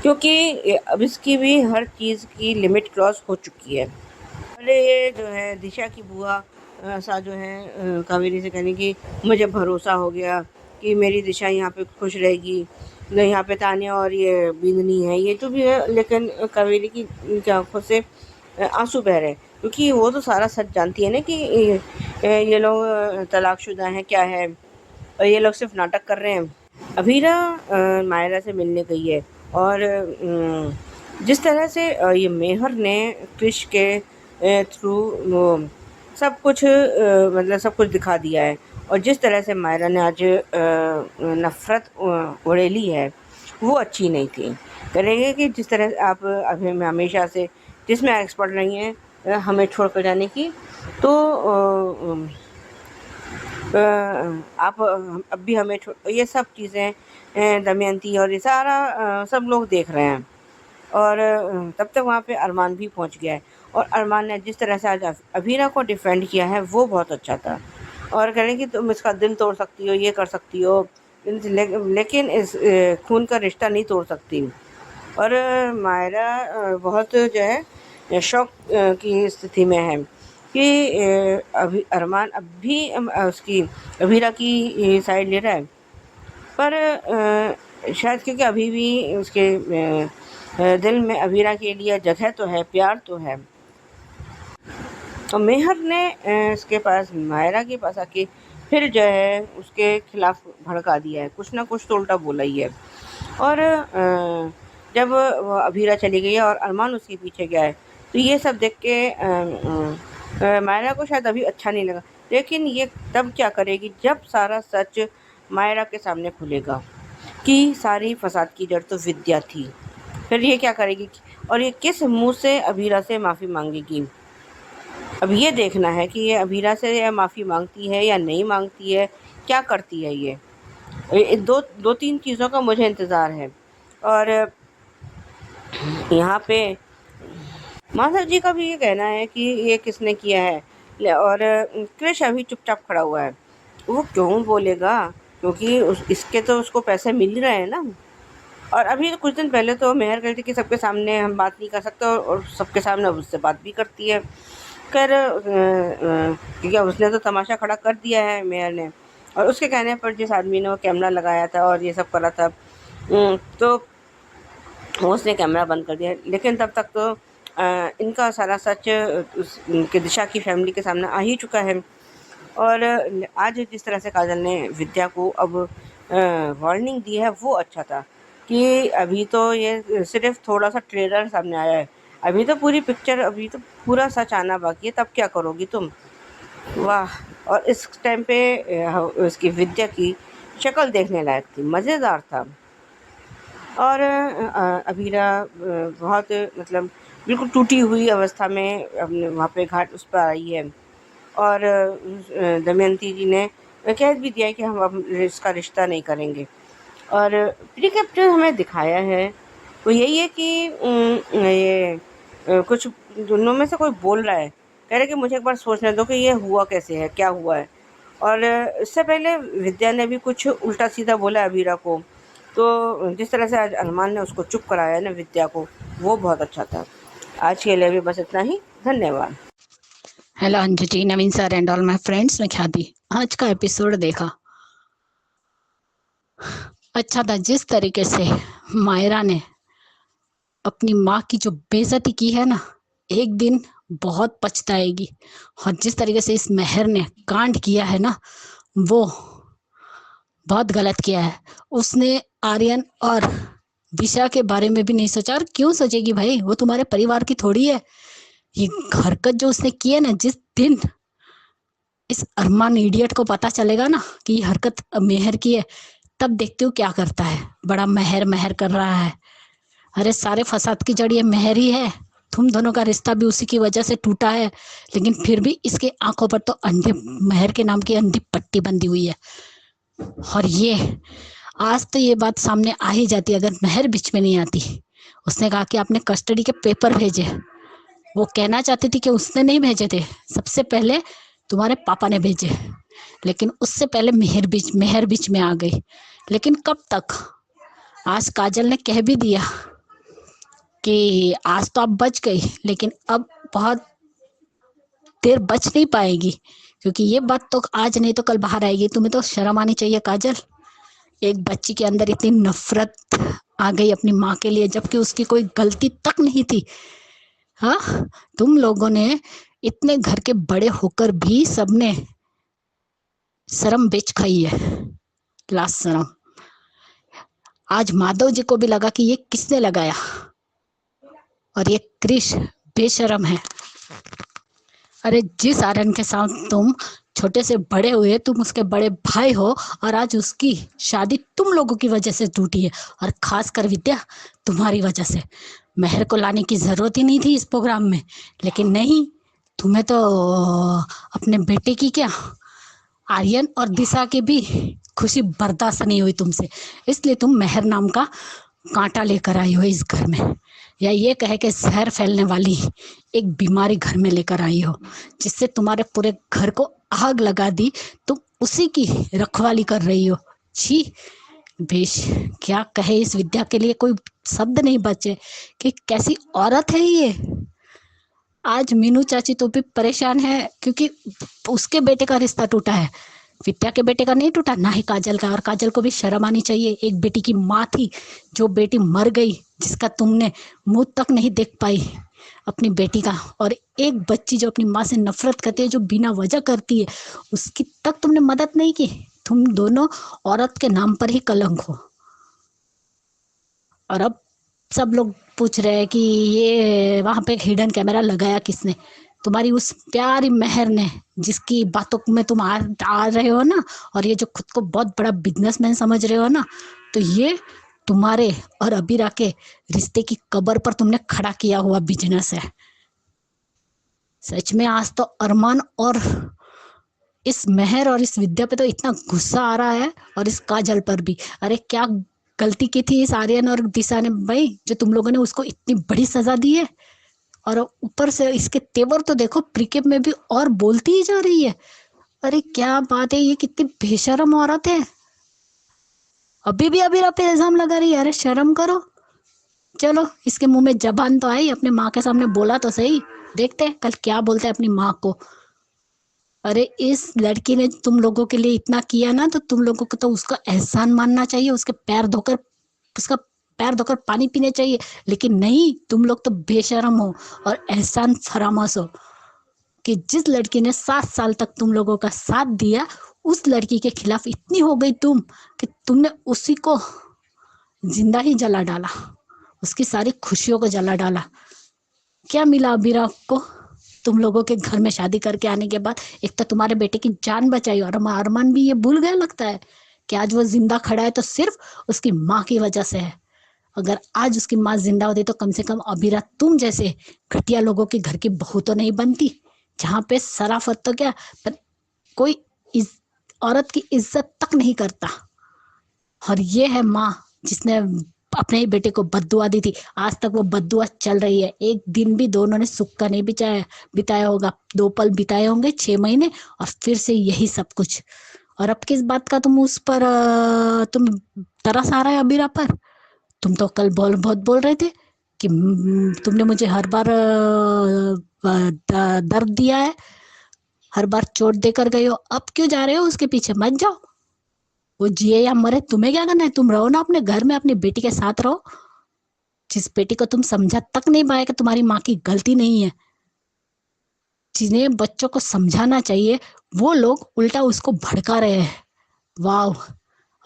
[SPEAKER 3] क्योंकि अब इसकी भी हर चीज़ की लिमिट क्रॉस हो चुकी है। पहले ये जो है दिशा की बुआ सा जो है कावेरी से कहने की मुझे भरोसा हो गया कि मेरी दिशा यहाँ पे खुश रहेगी, न यहाँ पे तान्या और ये बिंदनी है, ये जो भी है। लेकिन कावेरी की आंखों से आंसू बह रहे हैं, क्योंकि वो तो सारा सच जानती है ना कि ये लोग तलाकशुदा हैं, क्या है, और ये लोग सिर्फ नाटक कर रहे हैं। अभीरा मायरा से मिलने गई है और जिस तरह से ये मेहर ने क्रिश के थ्रू वो सब कुछ मतलब सब कुछ दिखा दिया है, और जिस तरह से मायरा ने आज नफ़रत उड़ेली है वो अच्छी नहीं थी। करेंगे कि जिस तरह आप अभी हमेशा से जिसमें एक्सपर्ट नहीं है हमें छोड़ कर जाने की, तो आप अब भी हमें ये सब चीज़ें दमयंती और ये सारा सब लोग देख रहे हैं। और तब तक वहाँ पे अरमान भी पहुँच गया है, और अरमान ने जिस तरह से आज अभीरा को डिफेंड किया है वो बहुत अच्छा था। और कह रहे हैं कि तुम इसका दिल तोड़ सकती हो, ये कर सकती हो, लेकिन इस खून का रिश्ता नहीं तोड़ सकती। और मायरा बहुत जो है शौक की स्थिति में है कि अभी अरमान अब भी उसकी अभीरा की साइड ले रहा है। पर शायद क्योंकि अभी भी उसके दिल में अभीरा के लिए जगह तो है, प्यार तो है। और मेहर ने इसके पास मायरा के पास आके फिर जो है उसके खिलाफ भड़का दिया है, कुछ ना कुछ तो उल्टा बोला ही है। और जब वो अभीरा चली गई है और अरमान उसके पीछे गया है, तो ये सब देख के मायरा को शायद अभी अच्छा नहीं लगा। लेकिन ये तब क्या करेगी जब सारा सच मायरा के सामने खुलेगा कि सारी फसाद की जड़ तो विद्या थी। फिर ये क्या करेगी और ये किस मुंह से अभीरा से माफ़ी मांगेगी। अब ये देखना है कि ये अभीरा से माफ़ी मांगती है या नहीं मांगती है, क्या करती है ये दो तीन चीज़ों का मुझे इंतज़ार है। और यहाँ पे माधव जी का भी ये कहना है कि ये किसने किया है, और कृष अभी चुपचाप खड़ा हुआ है। वो क्यों बोलेगा, क्योंकि इसके तो उसको पैसे मिल ही रहे हैं ना। और अभी तो कुछ दिन पहले तो मेहर कहती कि सबके सामने हम बात नहीं कर सकते, और सबके सामने उससे बात भी करती है। खैर क्योंकि उसने तो तमाशा खड़ा कर दिया है मेहर ने, और उसके कहने पर जिस आदमी ने वो कैमरा लगाया था और ये सब करा था, तो उसने कैमरा बंद कर दिया। लेकिन तब तक तो इनका सारा सच उनके दिशा की फैमिली के सामने आ ही चुका है। और आज जिस तरह से काजल ने विद्या को अब वार्निंग दी है वो अच्छा था, कि अभी तो ये सिर्फ थोड़ा सा ट्रेलर सामने आया है, अभी तो पूरी पिक्चर, अभी तो पूरा सच आना बाकी है, तब क्या करोगी तुम। वाह। और इस टाइम पे उसकी विद्या की शक्ल देखने लायक थी, मज़ेदार था। और अभीरा बहुत मतलब बिल्कुल टूटी हुई अवस्था में अपने वहाँ पे घाट उस पर आई है, और दमयंती जी ने कह भी दिया कि हम अब इसका रिश्ता नहीं करेंगे। और प्रीकेप जो हमें दिखाया है वो यही है कि कुछ दोनों में से कोई बोल रहा है, कह रहे कि मुझे एक बार सोचने दो कि ये हुआ कैसे है, क्या हुआ है। और इससे पहले विद्या ने भी कुछ उल्टा सीधा बोला अबीरा को, तो जिस तरह से आज अरमान ने उसको चुप कराया ना विद्या को, वो बहुत अच्छा था। आज के लिए भी बस इतना ही, धन्यवाद।
[SPEAKER 4] Hello Anju ji, Naveen sir and all my friends, मैं ख्याति। आज का एपिसोड देखा, अच्छा था। जिस तरीके से मायरा ने अपनी माँ की जो बेइज्जती की है ना, एक दिन बहुत पछताएगी। और जिस तरीके से इस मेहर ने कांड किया है ना, वो बहुत गलत किया है। उसने आर्यन और दिशा के बारे में भी नहीं सोचा। और क्यों सोचेगी भाई, वो तुम्हारे परिवार की थोड़ी है। ये हरकत जो उसने की है ना, जिस दिन इस अरमान इडियट को पता चलेगा ना कि ये हरकत मेहर की है, तब देखते हो क्या करता है। बड़ा मेहर मेहर कर रहा है। अरे सारे फसाद की जड़ ये मेहर ही है। तुम दोनों का रिश्ता भी उसी की वजह से टूटा है, लेकिन फिर भी इसके आंखों पर तो अंधे मेहर के नाम की अंधी पट्टी बंधी हुई है। और ये आज तो ये बात सामने आ ही जाती अगर मेहर बीच में नहीं आती। उसने कहा कि आपने कस्टडी के पेपर भेजे, वो कहना चाहती थी कि उसने नहीं भेजे थे, सबसे पहले तुम्हारे पापा ने भेजे। लेकिन उससे पहले मेहर बीच में आ गई। लेकिन कब तक? आज काजल ने कह भी दिया कि आज तो आप बच गई, लेकिन अब बहुत देर बच नहीं पाएगी, क्योंकि ये बात तो आज नहीं तो कल बाहर आएगी। तुम्हें तो शर्म आनी चाहिए काजल। एक बच्ची के अंदर इतनी नफरत आ गई अपनी माँ के लिए, जबकि उसकी कोई गलती तक नहीं थी। हाँ, तुम लोगों ने इतने घर के बड़े होकर भी सबने शर्म बेच खाई है, लास्ट शर्म। आज माधव जी को भी लगा कि ये किसने लगाया, और ये क्रिश बेशरम है। अरे जिस आर्यन के साथ तुम छोटे से बड़े हुए, तुम उसके बड़े भाई हो, और आज उसकी शादी तुम लोगों की वजह से टूटी है, और खासकर विद्या तुम्हारी वजह से। मेहर को लाने की जरूरत ही नहीं थी इस प्रोग्राम में, लेकिन नहीं, तुम्हें तो अपने बेटे की क्या, आर्यन और दिशा की भी खुशी बर्दाश्त नहीं हुई तुमसे, इसलिए तुम मेहर नाम का कांटा लेकर आई हो इस घर में, या ये कहे कि जहर फैलने वाली एक बीमारी घर में लेकर आई हो, जिससे तुम्हारे पूरे घर को आग लगा दी। तुम उसी की रखवाली कर रही हो। छी बेश, क्या कहे, इस विद्या के लिए कोई शब्द नहीं बचे कि कैसी औरत है ये। आज मीनू चाची तो भी परेशान है, क्योंकि उसके बेटे का रिश्ता टूटा है, विद्या के बेटे का नहीं टूटा, ना ही काजल का। और काजल को भी शर्म आनी चाहिए। एक बेटी की माँ थी, जो बेटी मर गई, जिसका तुमने मुंह तक नहीं देख पाई अपनी बेटी का, और एक बच्ची जो अपनी माँ से नफरत करती है, जो बिना वजह करती है, उसकी तक तुमने मदद नहीं की। तुम दोनों औरत के नाम पर ही कलंक हो। और अब सब लोग पूछ रहे हैं कि ये वहां पे हिडन कैमरा लगाया किसने? तुम्हारी उस प्यारी मेहर ने, जिसकी बातों में तुम आ रहे हो ना, और ये जो खुद को बहुत बड़ा बिजनेसमैन समझ रहे हो ना, तो ये तुम्हारे और अबीरा के रिश्ते की कब्र पर तुमने खड़ा किया हुआ बिजनेस है। सच में आज तो अरमान और इस मेहर और इस विद्या पे तो इतना गुस्सा आ रहा है, और इस काजल पर भी। अरे क्या गलती की थी इस आर्यन और दिशा ने भाई, जो तुम लोगों ने उसको इतनी बड़ी सजा दी है। और ऊपर से इसके तेवर तो देखो, प्रीकेप में भी और बोलती ही जा रही है। अरे क्या बात है, ये कितनी बेशरम औरत है, अभी भी अबीरा पे इल्जाम लगा रही है। अरे शर्म करो। चलो, इसके मुंह में जबान तो आई, अपने माँ के सामने बोला तो सही, देखते हैं कल क्या बोलते हैं अपनी माँ को। अरे इस लड़की ने तुम लोगों के लिए इतना किया ना, तो तुम लोगों को तो उसका एहसान मानना चाहिए, उसके उसका पैर धोकर पानी पीने चाहिए। लेकिन नहीं, तुम लोग तो बेशरम हो और एहसान फरामोश हो, कि जिस लड़की ने 7 साल तक तुम लोगों का साथ दिया, उस लड़की के खिलाफ इतनी हो गई तुम, कि तुमने उसी को जिंदा ही जला डाला, उसकी सारी खुशियों को जला डाला। क्या मिला अबीरा को तुम लोगों के घर में शादी करके आने के बाद? एक तो तुम्हारे बेटे की जान बचाई, और अरमान भी ये भूल गया लगता है कि आज वो जिंदा खड़ा है तो सिर्फ उसकी माँ की वजह से है। अगर आज उसकी माँ जिंदा होती तो कम से कम अबीरा तुम जैसे घटिया लोगों के घर की बहू तो नहीं बनती। जहाँ पे शराफत तो क्या, पर कोई औरत की इज्जत तक नहीं करता। और ये है माँ जिसने अपने ही बेटे को बद्दुआ दी थी, आज तक वो बद्दुआ चल रही है। एक दिन भी दोनों ने सुख का नहीं बिताया होगा, 2 पल बिताए होंगे 6 महीने, और फिर से यही सब कुछ। और अब किस बात का तुम उस पर तुम तरस आ रहा है अबीरा पर? तुम तो कल बहुत बोल रहे थे कि तुमने मुझे हर बार दर्द दिया है, हर बार चोट देकर गए हो, अब क्यों जा रहे हो उसके पीछे? मत जाओ, वो जिए या मरे तुम्हें क्या करना है? तुम रहो ना अपने घर में, अपनी बेटी के साथ रहो। जिस बेटी को तुम समझा तक नहीं पाए कि तुम्हारी माँ की गलती नहीं है, जिन्हें बच्चों को समझाना चाहिए, वो लोग उल्टा उसको भड़का रहे हैं। वाह,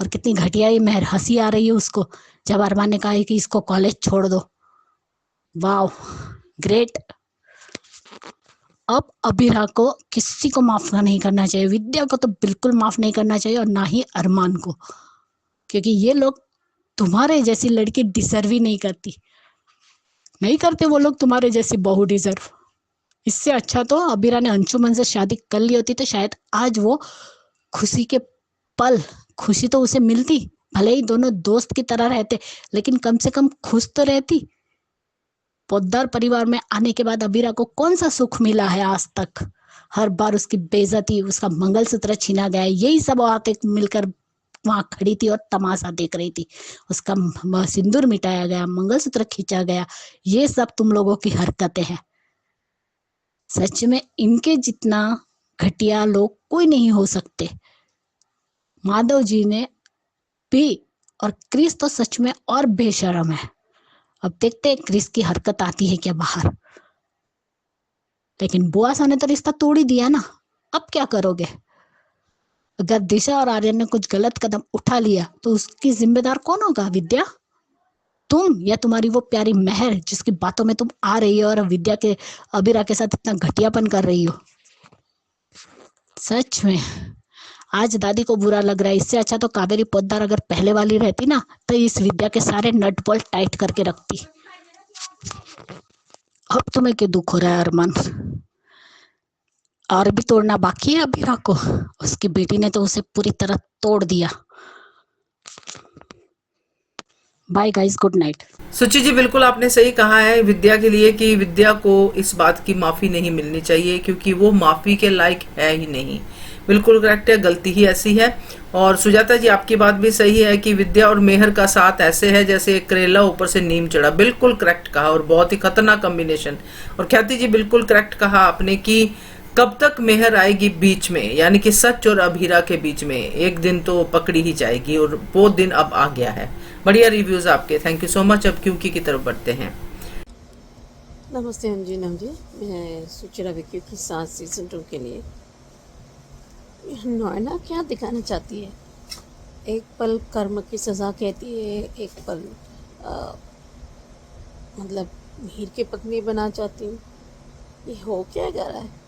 [SPEAKER 4] और कितनी घटिया ही महर, हंसी आ रही है उसको जब अरमान ने कहा कि इसको कॉलेज छोड़ दो। वाह, ग्रेट। अब अबीरा को किसी को माफ नहीं करना चाहिए, विद्या को तो बिल्कुल माफ नहीं करना चाहिए, और ना ही अरमान को, क्योंकि ये लोग तुम्हारे जैसी लड़की डिजर्व ही नहीं करते वो लोग तुम्हारे जैसी बहू डिजर्व। इससे अच्छा तो अबीरा ने अंशुमन से शादी कर ली होती तो शायद आज वो खुशी के पल, खुशी तो उसे मिलती, भले ही दोनों दोस्त की तरह रहते, लेकिन कम से कम खुश तो रहती। पोद्दार परिवार में आने के बाद अबीरा को कौन सा सुख मिला है आज तक? हर बार उसकी बेइज्जती, उसका मंगलसूत्र छीना गया, यही सब औरतें मिलकर वहां खड़ी थी और तमाशा देख रही थी। उसका सिंदूर मिटाया गया, मंगलसूत्र खींचा गया, ये सब तुम लोगों की हरकतें हैं। सच में इनके जितना घटिया लोग कोई नहीं हो सकते। माधव जी ने भी, और क्रिस तो सच में और बेशरम है। अब देखते हैं क्रिस की हरकत आती है क्या बाहर। लेकिन बुआ सा ने तो रिश्ता तोड़ ही दिया ना, अब क्या करोगे? अगर दिशा और आर्यन ने कुछ गलत कदम उठा लिया तो उसकी जिम्मेदार कौन होगा? विद्या, तुम, या तुम्हारी वो प्यारी महर जिसकी बातों में तुम आ रही हो और विद्या के अबीरा के साथ इतना घटियापन कर रही हो? सच में आज दादी को बुरा लग रहा है। इससे अच्छा तो कावेरी पोद्दार अगर पहले वाली रहती ना, तो इस विद्या के सारे नट बोल्ट टाइट करके रखती। अब तुम्हें क्यों दुख हो रहा है अरमान? और भी तोड़ना बाकी है अबीरा को? उसकी बेटी ने तो उसे पूरी तरह तोड़ दिया। Bye guys, good night.
[SPEAKER 1] Suchi ji, बिल्कुल आपने सही कहा है विद्या के लिए कि विद्या को इस बात की माफी नहीं मिलनी चाहिए, क्योंकि वो माफी के लायक है ही नहीं। बिल्कुल करेक्ट है, गलती ही ऐसी है। और सुजाता जी, आपकी बात भी सही है कि विद्या और मेहर का साथ ऐसे है जैसे करेला ऊपर से नीम चढ़ा। बिल्कुल करेक्ट कहा, और बहुत ही खतरनाक कॉम्बिनेशन। और ख्याति जी, बिल्कुल करेक्ट कहा आपने कि कब तक मेहर आएगी बीच में, यानी कि सच और अभीरा के बीच में। एक दिन तो पकड़ी ही जाएगी, और वो दिन अब आ गया है। बढ़िया रिव्यूज आपके, थैंक यू सो मच। अब क्योंकि की तरफ बढ़ते हैं।
[SPEAKER 2] नमस्ते अंजुनम जी, मैं सुचिरा विक्यू की 7 सीज़न 2 के लिए। नोएना क्या दिखाना चाहती है? एक पल कर्म की सज़ा कहती है, एक पल मतलब हीर की पत्नी बना चाहती हूँ। ये हो क्या जा रहा है?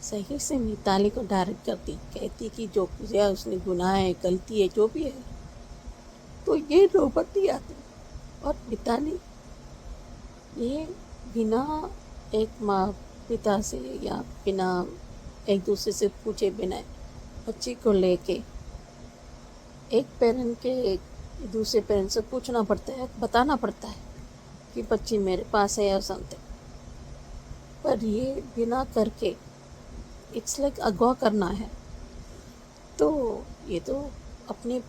[SPEAKER 2] सही से मिताली को डायरेक्ट करती, कहती कि जो किया उसने गुनाह है, गलती है, जो भी है, तो ये नौबत नहीं आती। और मिताली ये बिना एक माँ पिता से या बिना एक दूसरे से पूछे बिना बच्ची को लेके एक पेरेंट के दूसरे पेरेंट से पूछना पड़ता है, बताना पड़ता है कि बच्ची मेरे पास है या समथिंग। पर ये बिना करके इट्स लाइक अगवा करना है। तो ये तो अपनी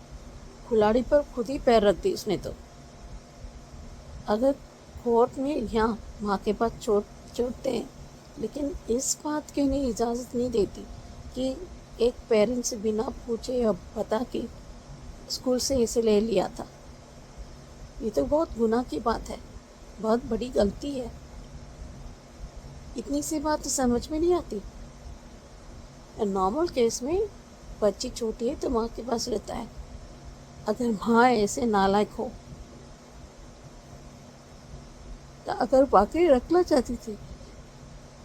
[SPEAKER 2] खिलाड़ी पर खुद ही पैर रख दी उसने। तो अगर कोर्ट में यहाँ माँ के पास छोड़ते हैं, लेकिन इस बात की उन्हें इजाज़त नहीं देती कि एक पेरेंट्स से बिना पूछे या बता के स्कूल से इसे ले लिया था। ये तो बहुत गुनाह की बात है, बहुत बड़ी गलती है। इतनी सी बात तो समझ में नहीं आती। नॉर्मल केस में बच्ची छोटी है तो माँ के पास रहता है। अगर माँ ऐसे नालायक हो तो अगर वाकई रखना चाहती थी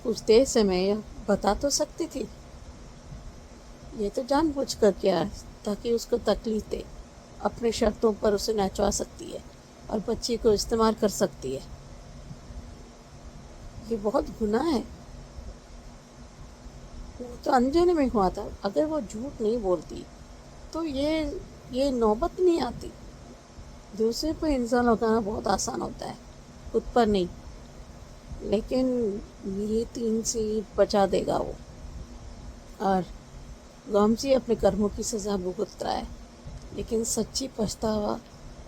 [SPEAKER 2] कुछ देर समय या बता तो सकती थी। ये तो जानबूझ कर किया ताकि उसको तकलीफ दे, अपने शर्तों पर उसे नचवा सकती है और बच्ची को इस्तेमाल कर सकती है। ये बहुत गुनाह है। वो तो अनजाने में हुआ था। अगर वो झूठ नहीं बोलती तो ये नौबत नहीं आती। दूसरे पर इंसान लगाना बहुत आसान होता है, खुद पर नहीं। लेकिन ये 3 से बचा देगा वो। और गामची अपने कर्मों की सज़ा भुगत रहा है, लेकिन सच्ची पछतावा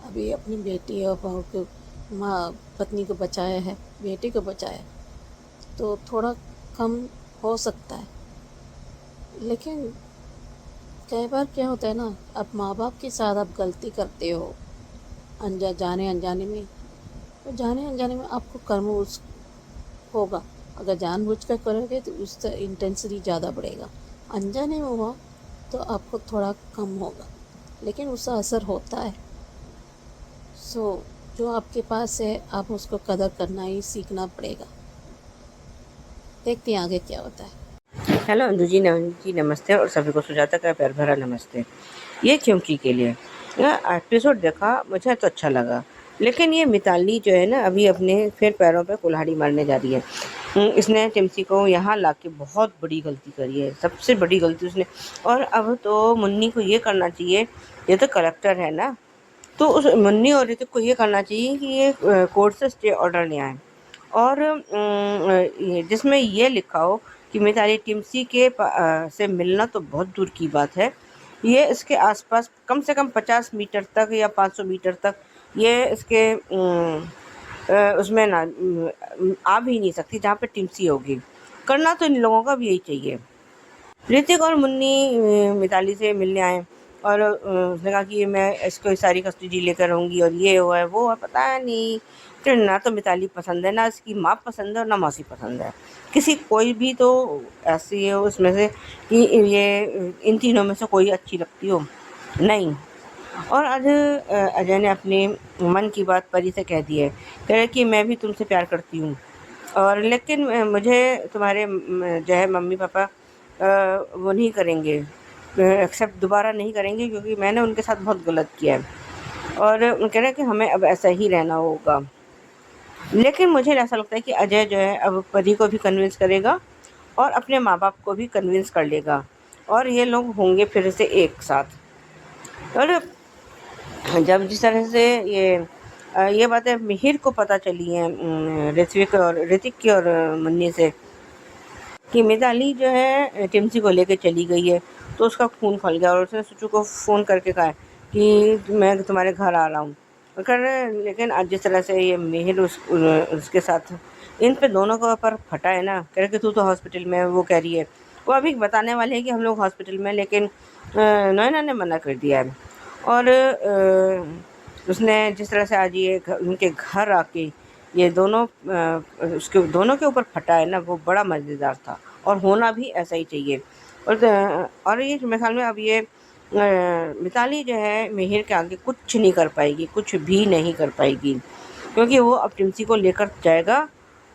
[SPEAKER 2] अभी अपनी बेटी और बहू को, माँ पत्नी को बचाया है, बेटी को बचाया, तो थोड़ा कम हो सकता है। लेकिन कई बार क्या होता है ना, आप माँ बाप के साथ आप गलती करते हो जाने अनजाने में, तो जाने अनजाने में आपको कर्म उस होगा। अगर जानबूझकर करोगे तो उसका इंटेंसिटी ज़्यादा बढ़ेगा। अनजाने में हुआ तो आपको थोड़ा कम होगा, लेकिन उसका असर होता है। सो जो आपके पास है आप उसको कदर करना ही सीखना पड़ेगा। देखते हैं आगे क्या होता है।
[SPEAKER 3] हेलो अंजू जी, जी नमस्ते, और सभी को सुजाता का प्यार भरा नमस्ते। ये क्योंकि के लिए यह एपिसोड देखा, मुझे तो अच्छा लगा, लेकिन ये मिताली जो है ना, अभी अपने फिर पैरों पे कुल्हाड़ी मारने जा रही है। इसने टिम्सी को यहाँ लाके बहुत बड़ी गलती करी है, सबसे बड़ी गलती उसने। और अब तो मुन्नी को ये करना चाहिए, ये तो कलेक्टर है ना, तो उस मुन्नी और ऋतिक को ये करना चाहिए कि ये कोर्ट से स्टे ऑर्डर ले आए, और जिसमें ये लिखा हो कि मिताली टिम्सी के से मिलना तो बहुत दूर की बात है, ये इसके आसपास कम से कम 50 मीटर तक या 500 मीटर तक ये इसके उसमें ना आ भी नहीं सकती जहाँ पे टिम्सी होगी। करना तो इन लोगों का भी यही चाहिए। ऋतिक और मुन्नी मिताली से मिलने आए, और उसने कहा कि मैं इसको सारी कस्टडी लेकर रहूँगी, और ये हुआ है वो है, पता नहीं। तो ना तो मिताली पसंद है, ना इसकी माँ पसंद है, और ना मौसी पसंद है। किसी कोई भी तो ऐसी है उसमें से कि ये इन तीनों में से कोई अच्छी लगती हो नहीं। और आज अजय ने अपने मन की बात परी से कह दी है, कह रहे कि मैं भी तुमसे प्यार करती हूँ, और लेकिन मुझे तुम्हारे जो है मम्मी पापा वो नहीं करेंगे, एक्सेप्ट दोबारा नहीं करेंगे, क्योंकि मैंने उनके साथ बहुत गलत किया है, और कह रहे हैं कि हमें अब ऐसा ही रहना होगा। लेकिन मुझे ऐसा लगता है कि अजय जो है अब परी को भी कन्विंस करेगा, और अपने माँ बाप को भी कन्विंस कर लेगा, और ये लोग होंगे फिर से एक साथ। और जब जिस तरह से ये बातें मिहिर को पता चली हैं ऋतिक की और मुन्नी से, कि मिताली जो है टिम्सी को लेके चली गई है, तो उसका खून खौल गया, और उसने सुचू को फ़ोन करके कहा कि मैं तुम्हारे घर आ रहा हूँ। लेकिन आज जिस तरह से ये मिहिर उसके साथ इन पे दोनों के ऊपर फटा है ना, कह रहे कि तू तो हॉस्पिटल में है, वो कह रही है वो अभी बताने वाले हैं कि हम लोग हॉस्पिटल में, लेकिन नैना ने मना कर दिया है। और उसने जिस तरह से आज ये उनके घर आके ये दोनों उसके दोनों के ऊपर फटा है ना, वो बड़ा मज़ेदार था, और होना भी ऐसा ही चाहिए। और ये मेरे ख्याल में अब ये मिताली जो है मिहिर के आगे कुछ नहीं कर पाएगी, कुछ भी नहीं कर पाएगी, क्योंकि वो अब टिम्सी को लेकर जाएगा।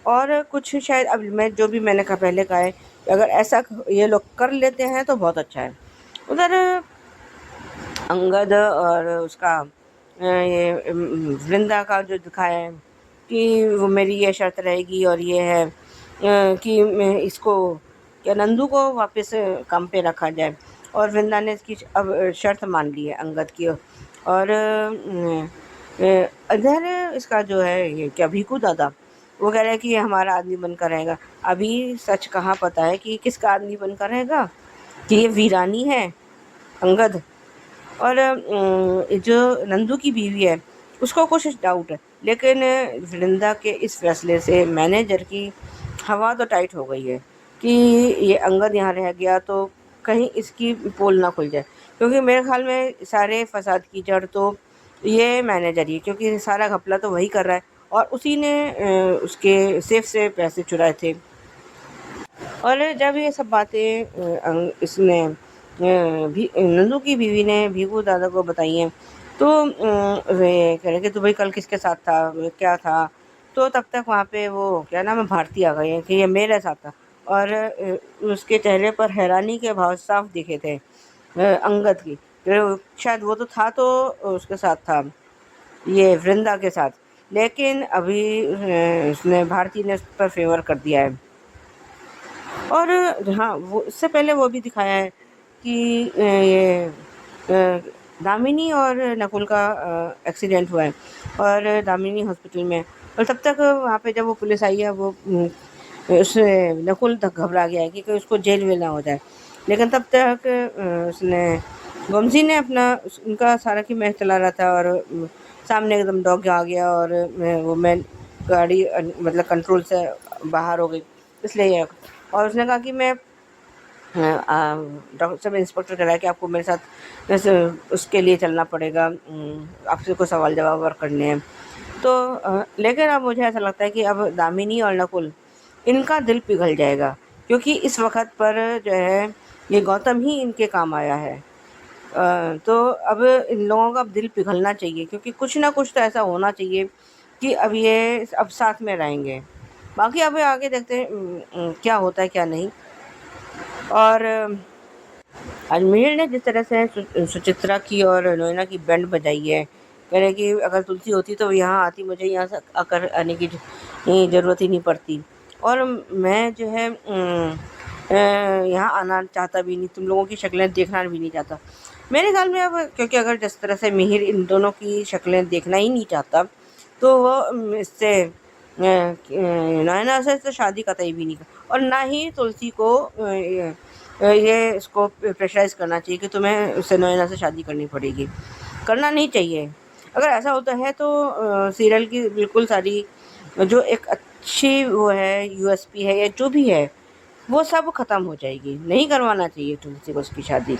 [SPEAKER 3] और कुछ शायद अब मैंने कहा पहले कहा है, अगर ऐसा ये लोग कर लेते हैं तो बहुत अच्छा है। उधर अंगद और उसका ये वृंदा का जो दिखाया है कि वो मेरी ये शर्त रहेगी, और ये है कि मैं इसको क्या नंदू को वापस काम पे रखा जाए, और वृंदा ने इसकी अब शर्त मान ली है अंगद की। और इधर इसका जो है ये क्या भीकू दादा, वो कह रहा है कि ये हमारा आदमी बनकर रहेगा। अभी सच कहाँ पता है कि किसका आदमी बनकर रहेगा, कि ये वीरानी है अंगद, और जो नंदू की बीवी है उसको कुछ डाउट है, लेकिन वृंदा के इस फैसले से मैनेजर की हवा तो टाइट हो गई है कि ये अंगद यहाँ रह गया तो कहीं इसकी पोल ना खुल जाए, क्योंकि मेरे ख्याल में सारे फसाद की जड़ तो ये मैनेजर ही, क्योंकि सारा घपला तो वही कर रहा है, और उसी ने उसके सेफ से पैसे चुराए थे। और जब ये सब बातें इसने भी नंदू की बीवी ने भीगू दादा को बताई हैं, तो वे कह रहे कि तो भाई कल किसके साथ था, क्या था। तो तब तक वहाँ पे वो क्या नाम है भारती आ गई है कि ये मेरे साथ था, और उसके चेहरे पर हैरानी के भाव साफ दिखे थे अंगद की, शायद वो तो था तो उसके साथ था ये वृंदा के साथ, लेकिन अभी उसने भारती ने उस पर फेवर कर दिया है। और हाँ, वो इससे पहले वो भी दिखाया है कि ये दामिनी और नकुल का एक्सीडेंट हुआ है और दामिनी हॉस्पिटल में है। और तब तक वहाँ पे जब वो पुलिस आई है, वो उससे नकुल तक घबरा गया है कि उसको जेल वेल ना हो जाए। लेकिन तब तक उसने वमज़ी ने अपना उनका सारा की महल चला रहा था और सामने एकदम डॉग आ गया और वो मैं गाड़ी मतलब कंट्रोल से बाहर हो गई, इसलिए। और उसने कहा कि मैं डॉक्टर साहब इंस्पेक्टर कह रहा है कि आपको मेरे साथ वैसे उसके लिए चलना पड़ेगा, आपसे कुछ सवाल जवाब और करने हैं। तो लेकिन अब मुझे ऐसा लगता है कि अब दामिनी और नकुल इनका दिल पिघल जाएगा, क्योंकि इस वक्त पर जो है ये गौतम ही इनके काम आया है। तो अब इन लोगों का अब दिल पिघलना चाहिए, क्योंकि कुछ ना कुछ तो ऐसा होना चाहिए कि अब ये अब साथ में रहेंगे। बाकी अब आगे देखते हैं क्या होता है क्या नहीं। और अजमेर ने जिस तरह से सुचित्रा की और नोएना की बैंड बजाई है, कह रहे कि अगर तुलसी होती तो यहाँ आती, मुझे यहाँ से आकर आने की ज़रूरत ही नहीं पड़ती। और मैं जो है यहाँ आना चाहता भी नहीं, तुम लोगों की शक्लें देखना भी नहीं चाहता। मेरे ख्याल में अब, क्योंकि अगर जिस तरह से मिहिर इन दोनों की शक्लें देखना ही नहीं चाहता, तो वो इससे नयना से तो शादी कतई भी नहीं और ना ही तुलसी को ये इसको प्रेशराइज़ करना चाहिए कि तुम्हें उससे नयना से शादी करनी पड़ेगी। करना नहीं चाहिए। अगर ऐसा होता है तो सीरियल की बिल्कुल सारी जो एक अच्छी वो है, यूएसपी है या जो भी है, वो सब ख़त्म हो जाएगी। नहीं करवाना चाहिए तुलसी को उसकी शादी।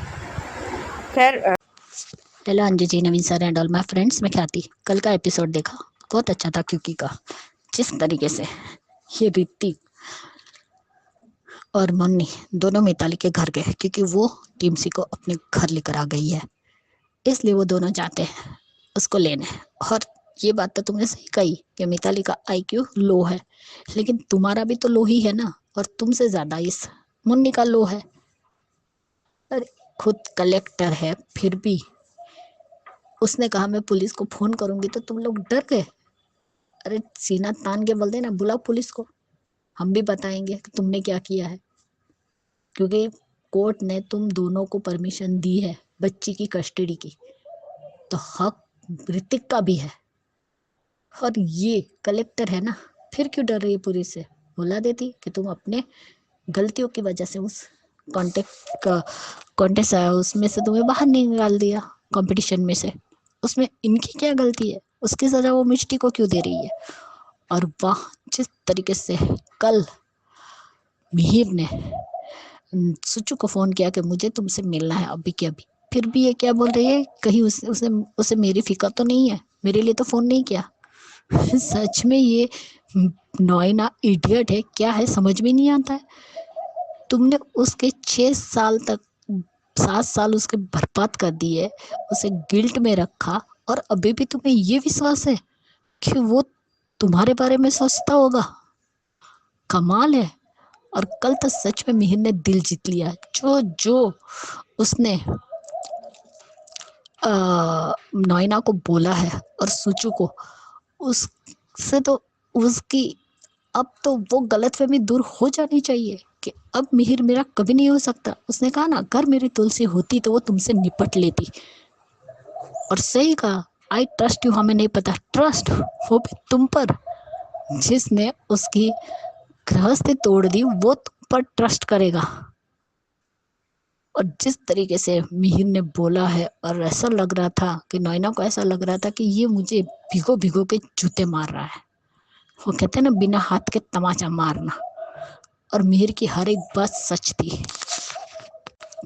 [SPEAKER 3] खैर
[SPEAKER 4] hello Anju ji, Naveen sir and all my friends, मैं ख्याति। कल का एपिसोड देखा, बहुत अच्छा था। क्योंकि का जिस तरीके से ये ऋतिक और मुन्नी दोनों मिताली के घर गए, क्योंकि वो टीमसी को अपने घर लेकर आ गई है, इसलिए वो दोनों जाते हैं उसको लेने। और ये बात तो तुमने सही कही कि मिताली का आईक्यू लो है, लेकिन तुम्हारा भी तो लो ही है ना, और तुमसे ज्यादा इस मुन्नी का लो है। अरे खुद कलेक्टर है, फिर भी उसने कहा मैं पुलिस को फोन करूंगी, तो तुम लोग डर गए। अरे सीना तान के बोल देना, बुलाओ पुलिस को, हम भी बताएंगे कि तुमने क्या किया है। क्योंकि कोर्ट ने तुम दोनों को परमिशन दी है बच्ची की कस्टडी की, तो हक ऋतिक का भी है। और ये कलेक्टर है ना, फिर क्यों डर रही है पुलिस से? बुला देती कि तुम अपने गलतियों की वजह से उस कॉन्टेस्ट आया उसमें से तुम्हें बाहर निकाल दिया, कंपटीशन में से। उसमें इनकी क्या गलती है? उसकी सजा वो मिष्टी को क्यों दे रही है? और वाह, जिस तरीके से कल मिहिर ने सुचू को फोन किया कि मुझे तुमसे मिलना है अभी के अभी, फिर भी ये क्या बोल रही है, कहीं उसे मेरी फिक्र तो नहीं है, मेरे लिए तो फोन नहीं किया। सच में ये नोएना इडियट है क्या है, समझ में नहीं आता है। तुमने उसके 6 साल तक 7 साल उसके बर्बाद कर दिए, उसे गिल्ट में रखा, और अभी भी तुम्हें ये विश्वास है कि वो तुम्हारे बारे में सोचता होगा? कमाल है। और कल तो सच में मिहिर ने दिल जीत लिया। जो जो उसने नोएना को बोला है और सुचू को, उससे तो उसकी अब तो वो गलतफहमी दूर हो जानी चाहिए कि अब मिहिर मेरा कभी नहीं हो सकता। उसने कहा ना, अगर मेरी तुलसी होती तो वो तुमसे निपट लेती। और सही कहा, आई ट्रस्ट यू। हमें नहीं पता, ट्रस्ट वो भी तुम पर। जिसने उसकी गृहस्थी तोड़ दी वो तुम पर ट्रस्ट करेगा। और जिस तरीके से मिहिर ने बोला है, और ऐसा लग रहा था कि नोएना को ऐसा लग रहा था कि ये मुझे भिगो भिगो के जूते मार रहा है। वो कहते हैं ना, बिना हाथ के तमाचा मारना। और मिहिर की हर एक बात सच थी।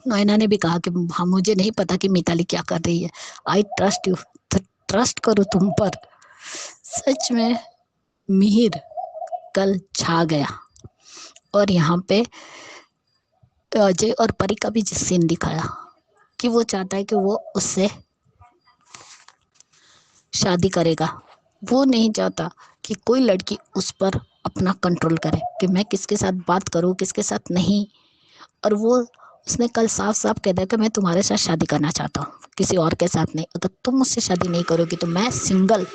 [SPEAKER 4] नोएना ने भी कहा कि हाँ, मुझे नहीं पता कि मिताली क्या कर रही है, आई ट्रस्ट यू, तो ट्रस्ट करो तुम पर। सच में मिहिर कल छा गया। और यहाँ पे अजय और परी का भी सीन दिखाया कि वो चाहता है कि वो उससे शादी करेगा। वो नहीं चाहता कि कोई लड़की उस पर अपना कंट्रोल करे कि मैं किसके साथ बात करूं, किसके साथ नहीं। और वो उसने कल साफ साफ कह दिया कि मैं तुम्हारे साथ शादी करना चाहता हूँ, किसी और के साथ नहीं। अगर तुम मुझसे शादी नहीं करोगी तो मैं सिंगल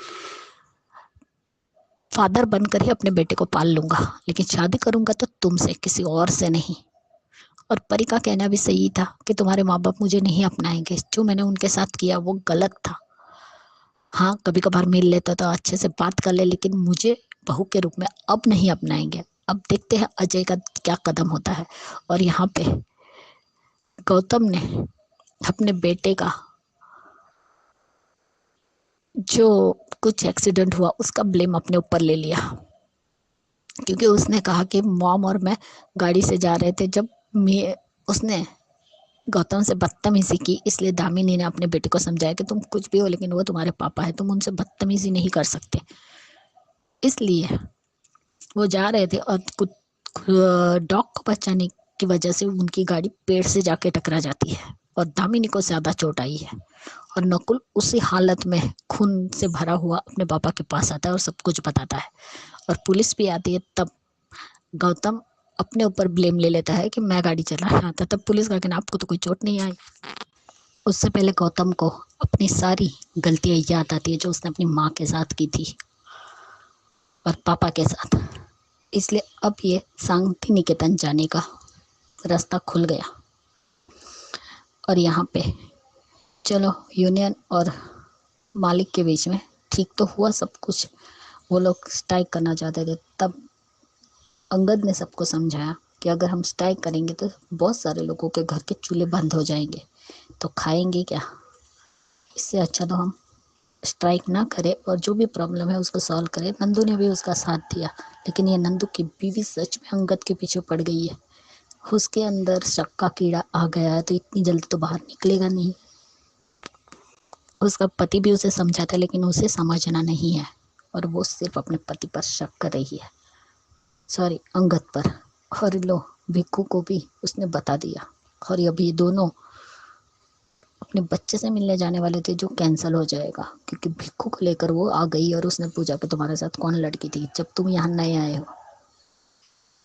[SPEAKER 4] फादर बनकर ही अपने बेटे को पाल लूंगा, लेकिन शादी करूंगा तो तुमसे, किसी और से नहीं। और परी का कहना भी सही था कि तुम्हारे माँ बाप मुझे नहीं अपनाएंगे, जो मैंने उनके साथ किया वो गलत था। हाँ, कभी कभार मिल लेता तो अच्छे से बात कर ले, लेकिन मुझे बहू के रूप में अब नहीं अपनाएंगे। अब देखते हैं अजय का क्या कदम होता है। और यहाँ पे गौतम ने अपने बेटे का जो कुछ एक्सीडेंट हुआ उसका ब्लेम अपने ऊपर ले लिया, क्योंकि उसने कहा कि मॉम और मैं गाड़ी से जा रहे थे, जब उसने गौतम से बदतमीजी की, इसलिए दामिनी ने अपने बेटे को समझाया कि तुम कुछ भी हो लेकिन वो तुम्हारे पापा है, तुम उनसे बदतमीजी नहीं कर सकते। इसलिए वो जा रहे थे और कुछ डॉग को बचाने की वजह से उनकी गाड़ी पेड़ से जाके टकरा जाती है और दामिनी को ज्यादा चोट आई है। और नकुल उसी हालत में खून से भरा हुआ अपने पापा के पास आता है और सब कुछ बताता है और पुलिस भी आती है। तब गौतम अपने ऊपर ब्लेम ले लेता है कि मैं गाड़ी चला रहा था। तब पुलिस का कहना आपको तो कोई चोट नहीं आई। उससे पहले गौतम को अपनी सारी गलतियां याद आती है जो उसने अपनी माँ के साथ की थी और पापा के साथ। इसलिए अब ये शांति निकेतन जाने का रास्ता खुल गया। और यहाँ पे चलो यूनियन और मालिक के बीच में ठीक तो हुआ सब कुछ, वो लोग स्ट्राइक करना चाहते थे। तब अंगद ने सबको समझाया कि अगर हम स्ट्राइक करेंगे तो बहुत सारे लोगों के घर के चूल्हे बंद हो जाएंगे, तो खाएंगे क्या। इससे अच्छा तो हम स्ट्राइक ना करें और जो भी प्रॉब्लम है उसको सॉल्व करें। नंदू ने भी उसका साथ दिया, लेकिन ये नंदू की बीवी सच में अंगद के पीछे पड़ गई है। उसके अंदर शक का कीड़ा आ गया है तो इतनी जल्दी तो बाहर निकलेगा नहीं। उसका पति भी उसे समझाता है लेकिन उसे समझना नहीं है और वो सिर्फ अपने पति पर शक कर रही है, सॉरी अंगद पर। और लो भिक्खू को भी उसने बता दिया। और अभी दोनों अपने बच्चे से मिलने जाने वाले थे जो कैंसिल हो जाएगा, क्योंकि भिक्खू को लेकर वो आ गई और उसने पूछा कि तुम्हारे साथ कौन लड़की थी जब तुम यहाँ नए आए हो।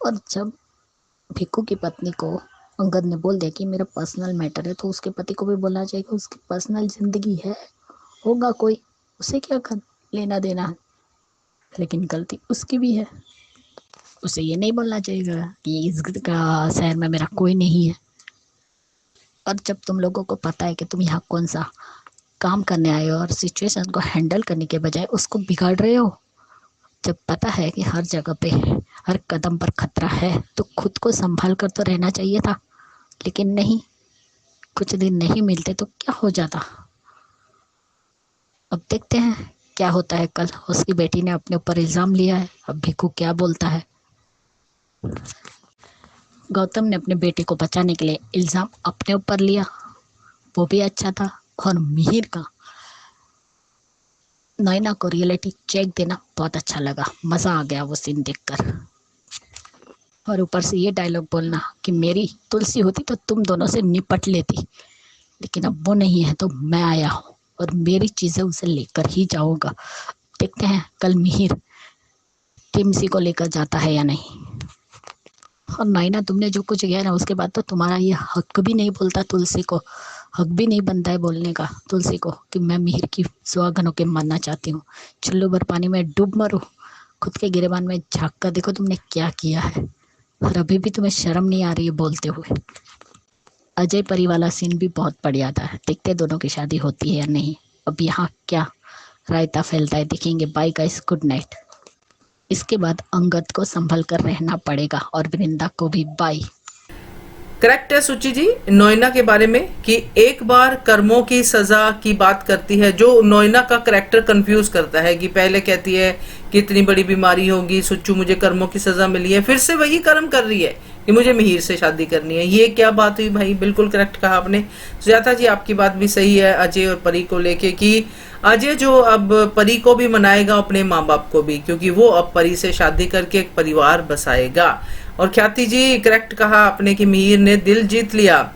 [SPEAKER 4] और जब भिक्खू की पत्नी को अंगद ने बोल दिया कि मेरा पर्सनल मैटर है, तो उसके पति को भी बोलना चाहिए कि उसकी पर्सनल जिंदगी है, होगा कोई, उसे क्या लेना देना है। लेकिन गलती उसकी भी है, उसे ये नहीं बोलना चाहिए कि इस शहर में मेरा कोई नहीं है। और जब तुम लोगों को पता है कि तुम यहाँ कौन सा काम करने आए हो और सिचुएशन को हैंडल करने के बजाय उसको बिगाड़ रहे हो, जब पता है कि हर जगह पे हर कदम पर खतरा है, तो खुद को संभाल कर तो रहना चाहिए था। लेकिन नहीं, कुछ दिन नहीं मिलते तो क्या हो जाता। अब देखते हैं क्या होता है। कल उसकी बेटी ने अपने ऊपर इल्ज़ाम लिया है, अब भिक्खू क्या बोलता है। गौतम ने अपने बेटे को बचाने के लिए इल्ज़ाम अपने ऊपर लिया, वो भी अच्छा था। और मिहिर का नैना को रियलिटी चेक देना बहुत अच्छा लगा, मज़ा आ गया वो सीन देखकर। और ऊपर से ये डायलॉग बोलना कि मेरी तुलसी होती तो तुम दोनों से निपट लेती, लेकिन अब वो नहीं है तो मैं आया हूँ और मेरी चीज़ें उसे लेकर ही जाऊँगा। देखते हैं कल मिहिर टिमसी को लेकर जाता है या नहीं। और नैना तुमने जो कुछ किया ना, उसके बाद तो तुम्हारा ये हक भी नहीं बोलता, तुलसी को हक भी नहीं बनता है बोलने का तुलसी को कि मैं मिहिर की सुहागन होकर मरना चाहती हूँ। चुल्लू भर पानी में डूब मरो, खुद के गिरेबान में झाँक कर देखो तुमने क्या किया है, और अभी भी तुम्हें शर्म नहीं आ रही है बोलते हुए। अजय परी वाला सीन भी बहुत बढ़िया था, देखते दोनों की शादी होती है या नहीं। अब यहाँ क्या रायता फैलता है देखेंगे। Bye guys, good night. इसके बाद अंगद को संभल कर रहना पड़ेगा और वृंदा को भी बाय।
[SPEAKER 1] करेक्ट है सुचि जी नोएना के बारे में कि एक बार कर्मों की सजा की बात करती है, जो नोएना का करेक्टर कंफ्यूज करता है कि पहले कहती है कि इतनी बड़ी बीमारी होगी सुच्चू, मुझे कर्मों की सजा मिली है, फिर से वही कर्म कर रही है कि मुझे मिहिर से शादी करनी है। ये क्या बात हुई भाई, बिल्कुल करेक्ट कहा आपने। सुजाता जी आपकी बात भी सही है अजय और परी को लेके कि अजय जो अब परी को भी मनाएगा, अपने माँ बाप को भी, क्योंकि वो अब परी से शादी करके एक परिवार बसाएगा। और ख्याति जी करेक्ट कहा आपने कि मिहिर ने दिल जीत लिया।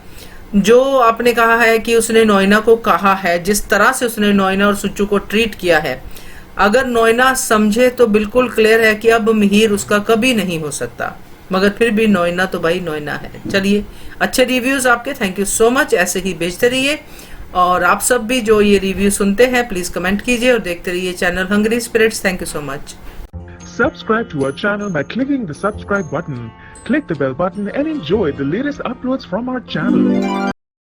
[SPEAKER 1] जो आपने कहा है कि उसने नोएना को कहा है, जिस तरह से उसने नोएना और सुच्चू को ट्रीट किया है, अगर नोएना समझे तो बिल्कुल क्लियर है कि अब मिहिर उसका कभी नहीं हो सकता, मगर फिर भी नोएना तो भाई नोएना है। चलिए, अच्छे रिव्यूज आपके, थैंक यू सो मच, ऐसे ही भेजते रहिए। और आप सब भी जो ये रिव्यू सुनते हैं प्लीज कमेंट कीजिए और देखते रहिए channel Hungry Spirits. Thank you so much.
[SPEAKER 5] Subscribe to our channel by clicking the subscribe button. Click the bell button and enjoy the latest uploads from our channel.